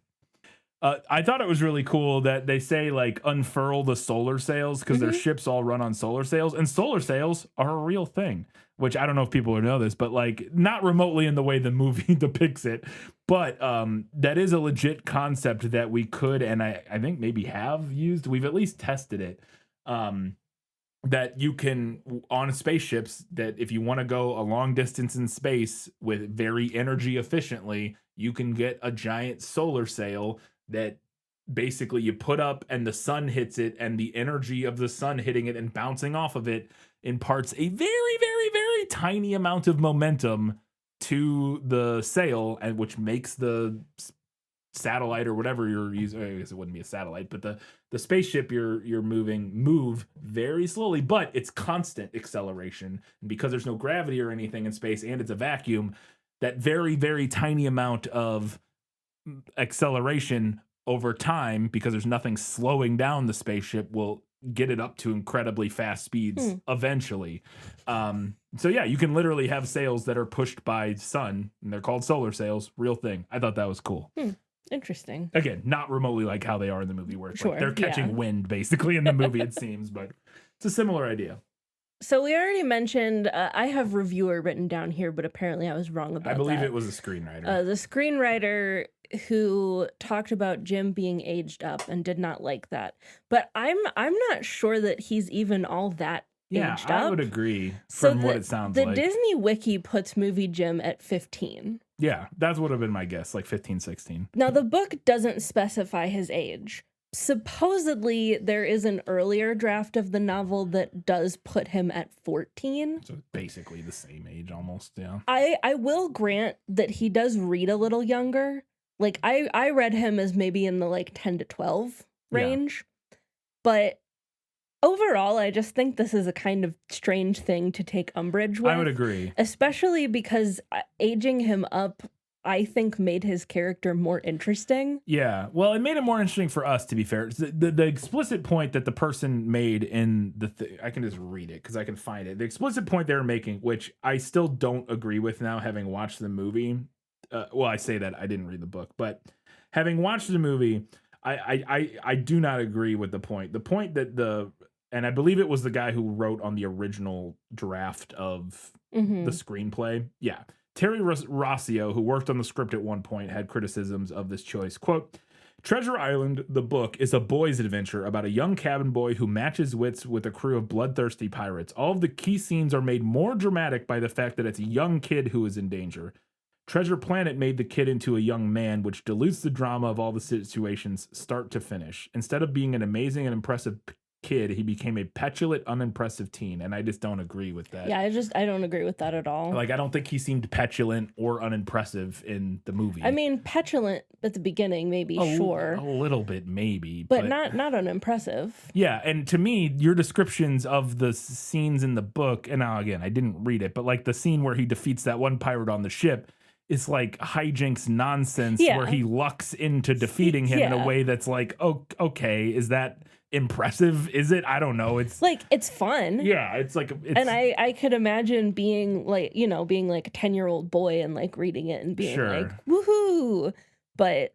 I thought it was really cool that they say like unfurl the solar sails because their ships all run on solar sails, and solar sails are a real thing, which I don't know if people know this, but like not remotely in the way the movie depicts it, but that is a legit concept that we could, and I think maybe have used. We've at least tested it. That you can on spaceships, that if you want to go a long distance in space with very energy efficiently, you can get a giant solar sail that basically you put up and the sun hits it, and the energy of the sun hitting it and bouncing off of it imparts a very, very, very tiny amount of momentum to the sail, and which makes the satellite or whatever you're using, I guess it wouldn't be a satellite, but the spaceship you're move very slowly, but it's constant acceleration. And because there's no gravity or anything in space and it's a vacuum, that very, very tiny amount of acceleration over time, because there's nothing slowing down the spaceship, will get it up to incredibly fast speeds eventually. So yeah, you can literally have sails that are pushed by sun, and they're called solar sails. Real thing. I thought that was cool. Interesting. Again, not remotely like how they are in the movie, where it's Sure, like they're catching wind basically in the movie, it seems, but it's a similar idea. So we already mentioned, I have reviewer written down here, but apparently I was wrong about that. I believe it was a screenwriter. The screenwriter who talked about Jim being aged up and did not like that. But I'm not sure that he's even all that aged up. I would agree from what it sounds like. The Disney Wiki puts movie Jim at 15. Yeah, that would have been my guess, like 15, 16. Now, the book doesn't specify his age. Supposedly, there is an earlier draft of the novel that does put him at 14. So basically the same age almost, yeah. I will grant that he does read a little younger. Like, I read him as maybe in the, like, 10 to 12 range. Yeah. But overall, I just think this is a kind of strange thing to take umbrage with. I would agree. Especially because aging him up I think made his character more interesting. Yeah, well, it made it more interesting for us, to be fair. The explicit point that the person made in I can just read it because I can find it. The explicit point they were making, which I still don't agree with now, having watched the movie. Well, I say that I didn't read the book, but having watched the movie, I do not agree with the point. The point that and I believe it was the guy who wrote on the original draft of the screenplay. Yeah. Terry Rossio, who worked on the script at one point, had criticisms of this choice. Quote, Treasure Island, the book, is a boy's adventure about a young cabin boy who matches wits with a crew of bloodthirsty pirates. All of the key scenes are made more dramatic by the fact that it's a young kid who is in danger. Treasure Planet made the kid into a young man, which dilutes the drama of all the situations start to finish. Instead of being an amazing and impressive kid, he became a petulant, unimpressive teen, and I just don't agree with that. Yeah, I don't agree with that at all. Like, I don't think he seemed petulant or unimpressive in the movie. I mean, petulant at the beginning, maybe, sure. A little bit, maybe. But not unimpressive. Yeah, and to me, your descriptions of the scenes in the book, and now again, I didn't read it, but like the scene where he defeats that one pirate on the ship, is like hijinks nonsense where he lucks into defeating him in a way that's like, oh, okay, is that impressive? Is it? I don't know. It's like, it's fun. Yeah, it's like, and I could imagine being like, being like a 10-year-old boy and like reading it and being like, woohoo. But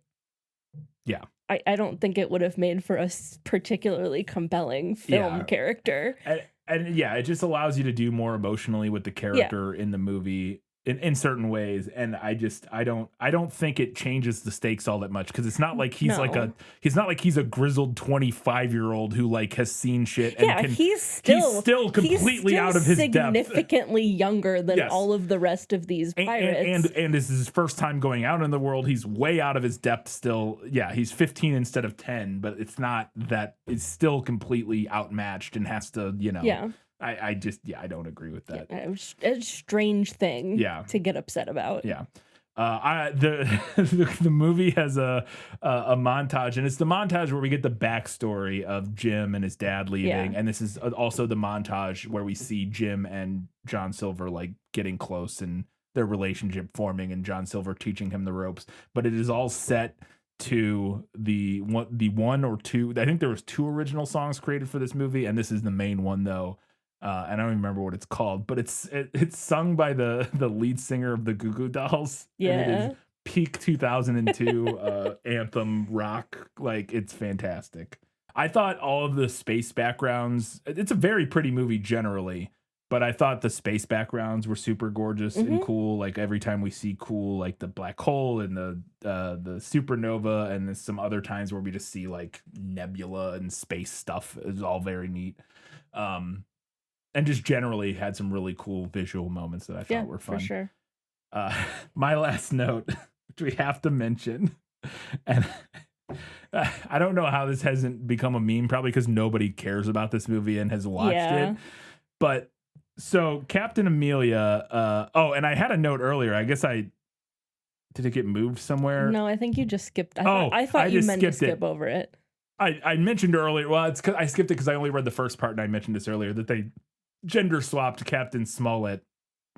yeah, I don't think it would have made for a particularly compelling film character. And yeah, it just allows you to do more emotionally with the character in the movie. In certain ways, and I don't think it changes the stakes all that much, because it's not like he's he's a grizzled 25-year-old who like has seen shit and he's still completely out of his depth, significantly younger than all of the rest of these pirates, and this is his first time going out in the world. He's way out of his depth still. Yeah, he's 15 instead of 10, but it's not that it's still completely outmatched and has to I don't agree with that. Yeah, it was a strange thing to get upset about. Yeah. The movie has a montage, and it's the montage where we get the backstory of Jim and his dad leaving, and this is also the montage where we see Jim and John Silver like getting close and their relationship forming, and John Silver teaching him the ropes. But it is all set to the one or two. I think there was 2 original songs created for this movie, and this is the main one though. I don't even remember what it's called, but it's sung by the lead singer of the Goo Goo Dolls. Yeah. And it is peak 2002 anthem rock. Like, it's fantastic. I thought all of the space backgrounds, it's a very pretty movie generally, but I thought the space backgrounds were super gorgeous and cool. Like, every time we see cool, like the black hole and the supernova, and then some other times where we just see like nebula and space stuff, is all very neat. And just generally had some really cool visual moments that I thought were fun. For sure. My last note, which we have to mention, and I don't know how this hasn't become a meme, probably because nobody cares about this movie and has watched it. But so Captain Amelia, and I had a note earlier. I guess did it get moved somewhere? No, I think you just skipped. I thought you meant to skip over it. I mentioned earlier, well, it's because I skipped it because I only read the first part, and I mentioned this earlier, that they gender swapped Captain Smollett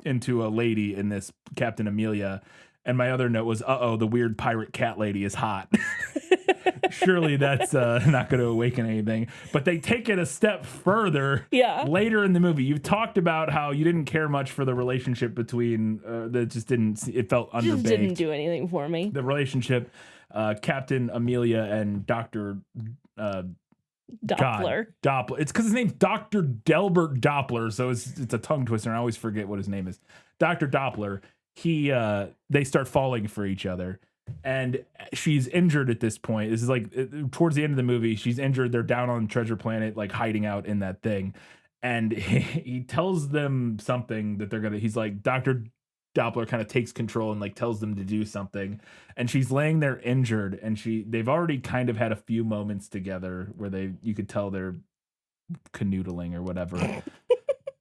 into a lady in this Captain Amelia. And my other note was, the weird pirate cat lady is hot. Surely that's not going to awaken anything. But they take it a step further later in the movie. You've talked about how you didn't care much for the relationship between, it felt underbaked. Just didn't do anything for me. The relationship, Captain Amelia and Dr. Doppler. Doppler. It's because his name's Dr. Delbert Doppler, so it's a tongue twister, and I always forget what his name is. Dr. Doppler. They start falling for each other, and she's injured at this point. This is like towards the end of the movie. She's injured. They're down on Treasure Planet, like hiding out in that thing, and he tells them something that he's like, Dr. Doppler kind of takes control and like tells them to do something, and she's laying there injured, and they've already kind of had a few moments together where you could tell they're canoodling or whatever.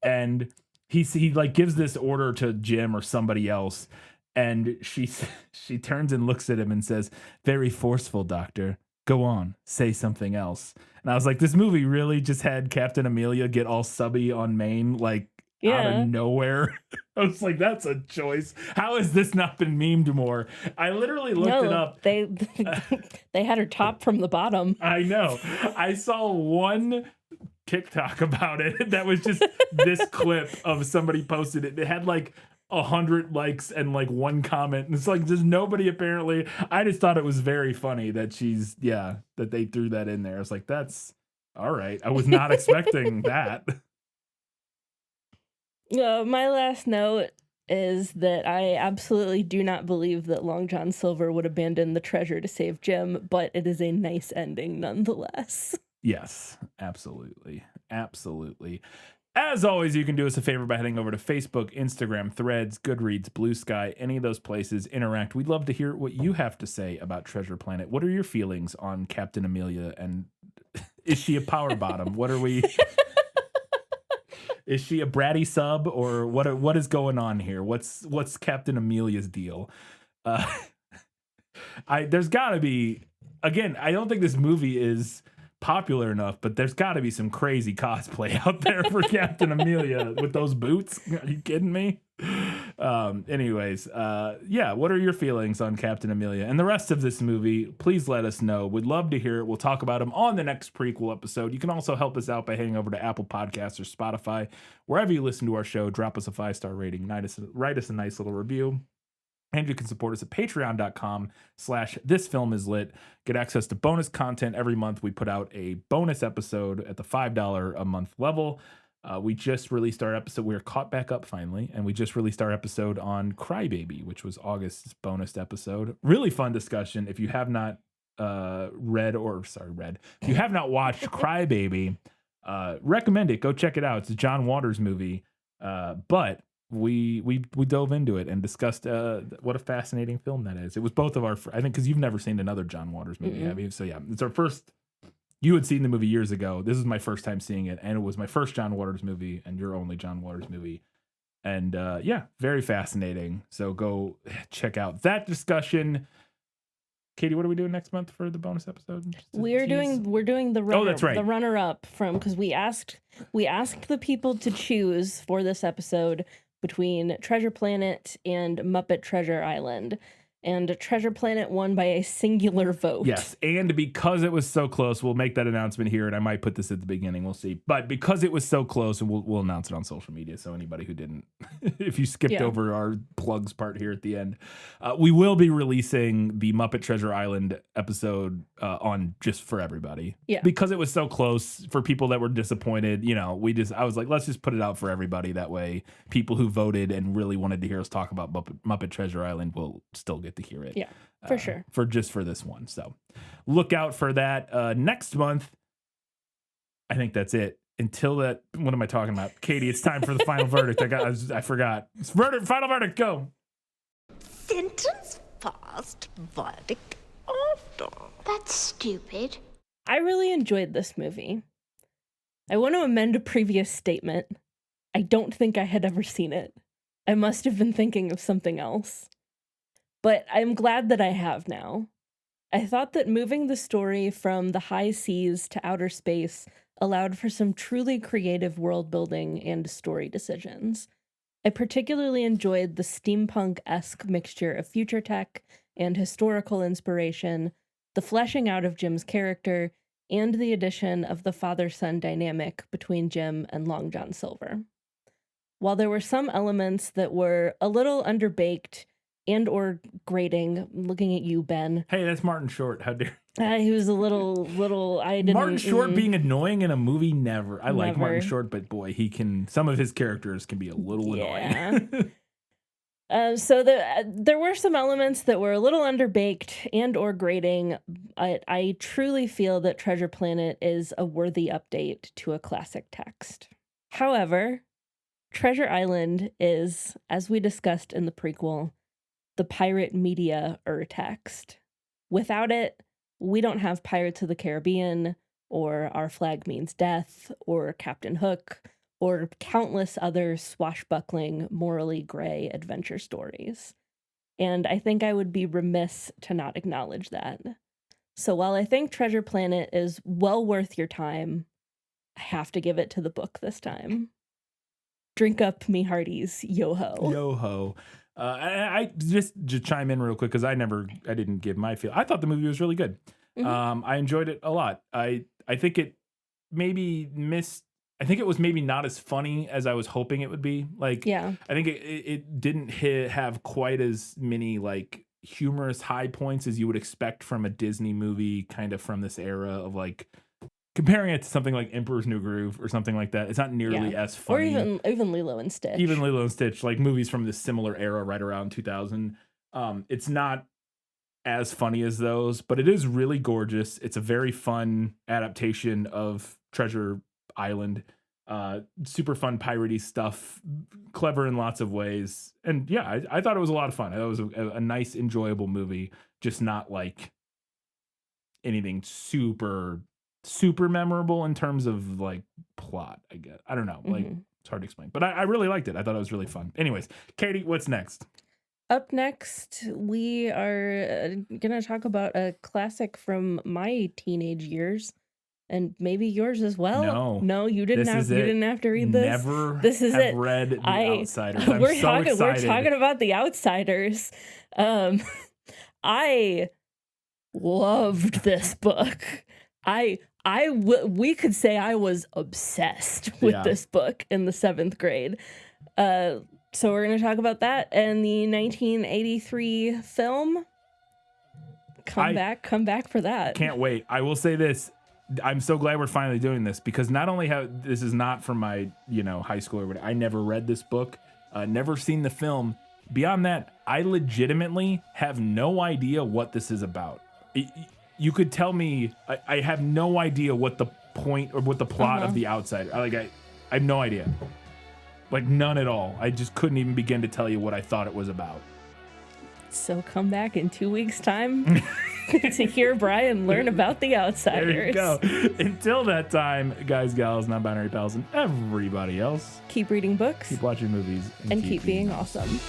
And he like gives this order to Jim or somebody else, and she turns and looks at him and says, "Very forceful, Doctor. Go on, say something else." And I was like, this movie really just had Captain Amelia get all subby on Maine, like out of Yeah. nowhere. I was like, that's a choice. How has this not been memed more? I literally looked it No, up. they they had her top from the bottom. I know. I saw one TikTok about it that was just this clip of somebody posted it. It had like 100 likes and like one comment. And it's like there's nobody apparently. I just thought it was very funny that that they threw that in there. I was like, that's all right. I was not expecting that. My last note is that I absolutely do not believe that Long John Silver would abandon the treasure to save Jim, but it is a nice ending nonetheless. Yes, absolutely. Absolutely. As always, you can do us a favor by heading over to Facebook, Instagram, Threads, Goodreads, Blue Sky, any of those places. Interact. We'd love to hear what you have to say about Treasure Planet. What are your feelings on Captain Amelia? And is she a power bottom? What are we? Is she a bratty sub, or what is going on here? What's Captain Amelia's deal? Uh, there's got to be, again, I don't think this movie is popular enough, but there's got to be some crazy cosplay out there for Captain Amelia with those boots. Are you kidding me? Anyways, what are your feelings on Captain Amelia and the rest of this movie? Please let us know. We'd love to hear it. We'll talk about them on the next prequel episode. You can also help us out by heading over to Apple Podcasts or Spotify, wherever you listen to our show. Drop us a 5-star rating, write us a nice little review. And you can support us at patreon.com/thisfilmislit. Get access to bonus content every month. We put out a bonus episode at the $5 a month level. We just released our episode. We were caught back up finally, and we just released our episode on Crybaby, which was August's bonus episode. Really fun discussion. If you have not if you have not watched Crybaby, recommend it. Go check it out. It's a John Waters movie. But we dove into it and discussed what a fascinating film that is. It was both of our, I think, because you've never seen another John Waters movie, have you? So yeah, it's our first. You had seen the movie years ago. This is my first time seeing it, and it was my first John Waters movie and your only John Waters movie. And very fascinating. So go check out that discussion. Katie, what are we doing next month for the bonus episode? We're doing the runner, that's right. the runner up from, because we asked the people to choose for this episode between Treasure Planet and Muppet Treasure Island. And Treasure Planet won by a singular vote. Yes, and because it was so close, we'll make that announcement here, and I might put this at the beginning. We'll see. But because it was so close, and we'll announce it on social media, so anybody who didn't, if you skipped over our plugs part here at the end, we will be releasing the Muppet Treasure Island episode on just for everybody. Yeah. Because it was so close, for people that were disappointed, I was like, let's just put it out for everybody. That way, people who voted and really wanted to hear us talk about Muppet Treasure Island will still get to hear it. Yeah, for sure. For this one. So look out for that. Next month, I think that's it. Until that, what am I talking about? Katie, it's time for the final verdict. I forgot. It's final verdict, go. Sentence first, verdict after. That's stupid. I really enjoyed this movie. I want to amend a previous statement. I don't think I had ever seen it. I must have been thinking of something else. But I'm glad that I have now. I thought that moving the story from the high seas to outer space allowed for some truly creative world building and story decisions. I particularly enjoyed the steampunk-esque mixture of future tech and historical inspiration, the fleshing out of Jim's character, and the addition of the father-son dynamic between Jim and Long John Silver. While there were some elements that were a little underbaked and or grating, I'm looking at you, Ben. Hey, that's Martin Short. How dare He was a little. I didn't. Martin Short being annoying in a movie, never. I like Martin Never. Short, but boy, some of his characters can be a little annoying. So there were some elements that were a little underbaked and or grating. I truly feel that Treasure Planet is a worthy update to a classic text. However, Treasure Island is, as we discussed in the prequel, the pirate media text. Without it, we don't have Pirates of the Caribbean, or Our Flag Means Death, or Captain Hook, or countless other swashbuckling, morally gray adventure stories. And I think I would be remiss to not acknowledge that. So while I think Treasure Planet is well worth your time, I have to give it to the book this time. Drink up me hearties, yo-ho. Yo-ho. I just to chime in real quick because I didn't give my feel. I thought the movie was really good. I enjoyed it a lot. I think it maybe missed. I think it was maybe not as funny as I was hoping it would be. Like, Yeah. I think it didn't have quite as many like humorous high points as you would expect from a Disney movie, kind of from this era of like comparing it to something like Emperor's New Groove or something like that. It's not nearly as funny. Or even Lilo and Stitch. Even Lilo and Stitch, like movies from this similar era, right around 2000. It's not as funny as those, but it is really gorgeous. It's a very fun adaptation of Treasure Island. Super fun piratey stuff, clever in lots of ways. And yeah, I thought it was a lot of fun. It was a nice, enjoyable movie, just not like anything super memorable in terms of like plot, I guess. I don't know. Like, it's hard to explain, but I really liked it. I thought it was really fun. Anyways, Katie, what's next? Up next, we are going to talk about a classic from my teenage years and maybe yours as well. No, you didn't have to read this. Never this is have it. read The Outsiders. I'm we're so talking excited. we're talking about The Outsiders. I loved this book. We could say I was obsessed with this book in the 7th grade. So we're going to talk about that and the 1983 film. Come back for that. Can't wait. I will say this. I'm so glad we're finally doing this because not only this is not from my, high school or whatever. I never read this book, never seen the film. Beyond that, I legitimately have no idea what this is about. You could tell me, I have no idea what the point or what the plot of The Outsider. I have no idea. Like none at all. I just couldn't even begin to tell you what I thought it was about. So come back in 2 weeks' time to hear Brian learn about The Outsiders. There you go. Until that time, guys, gals, non-binary pals, and everybody else, keep reading books. keep watching movies. And keep being awesome.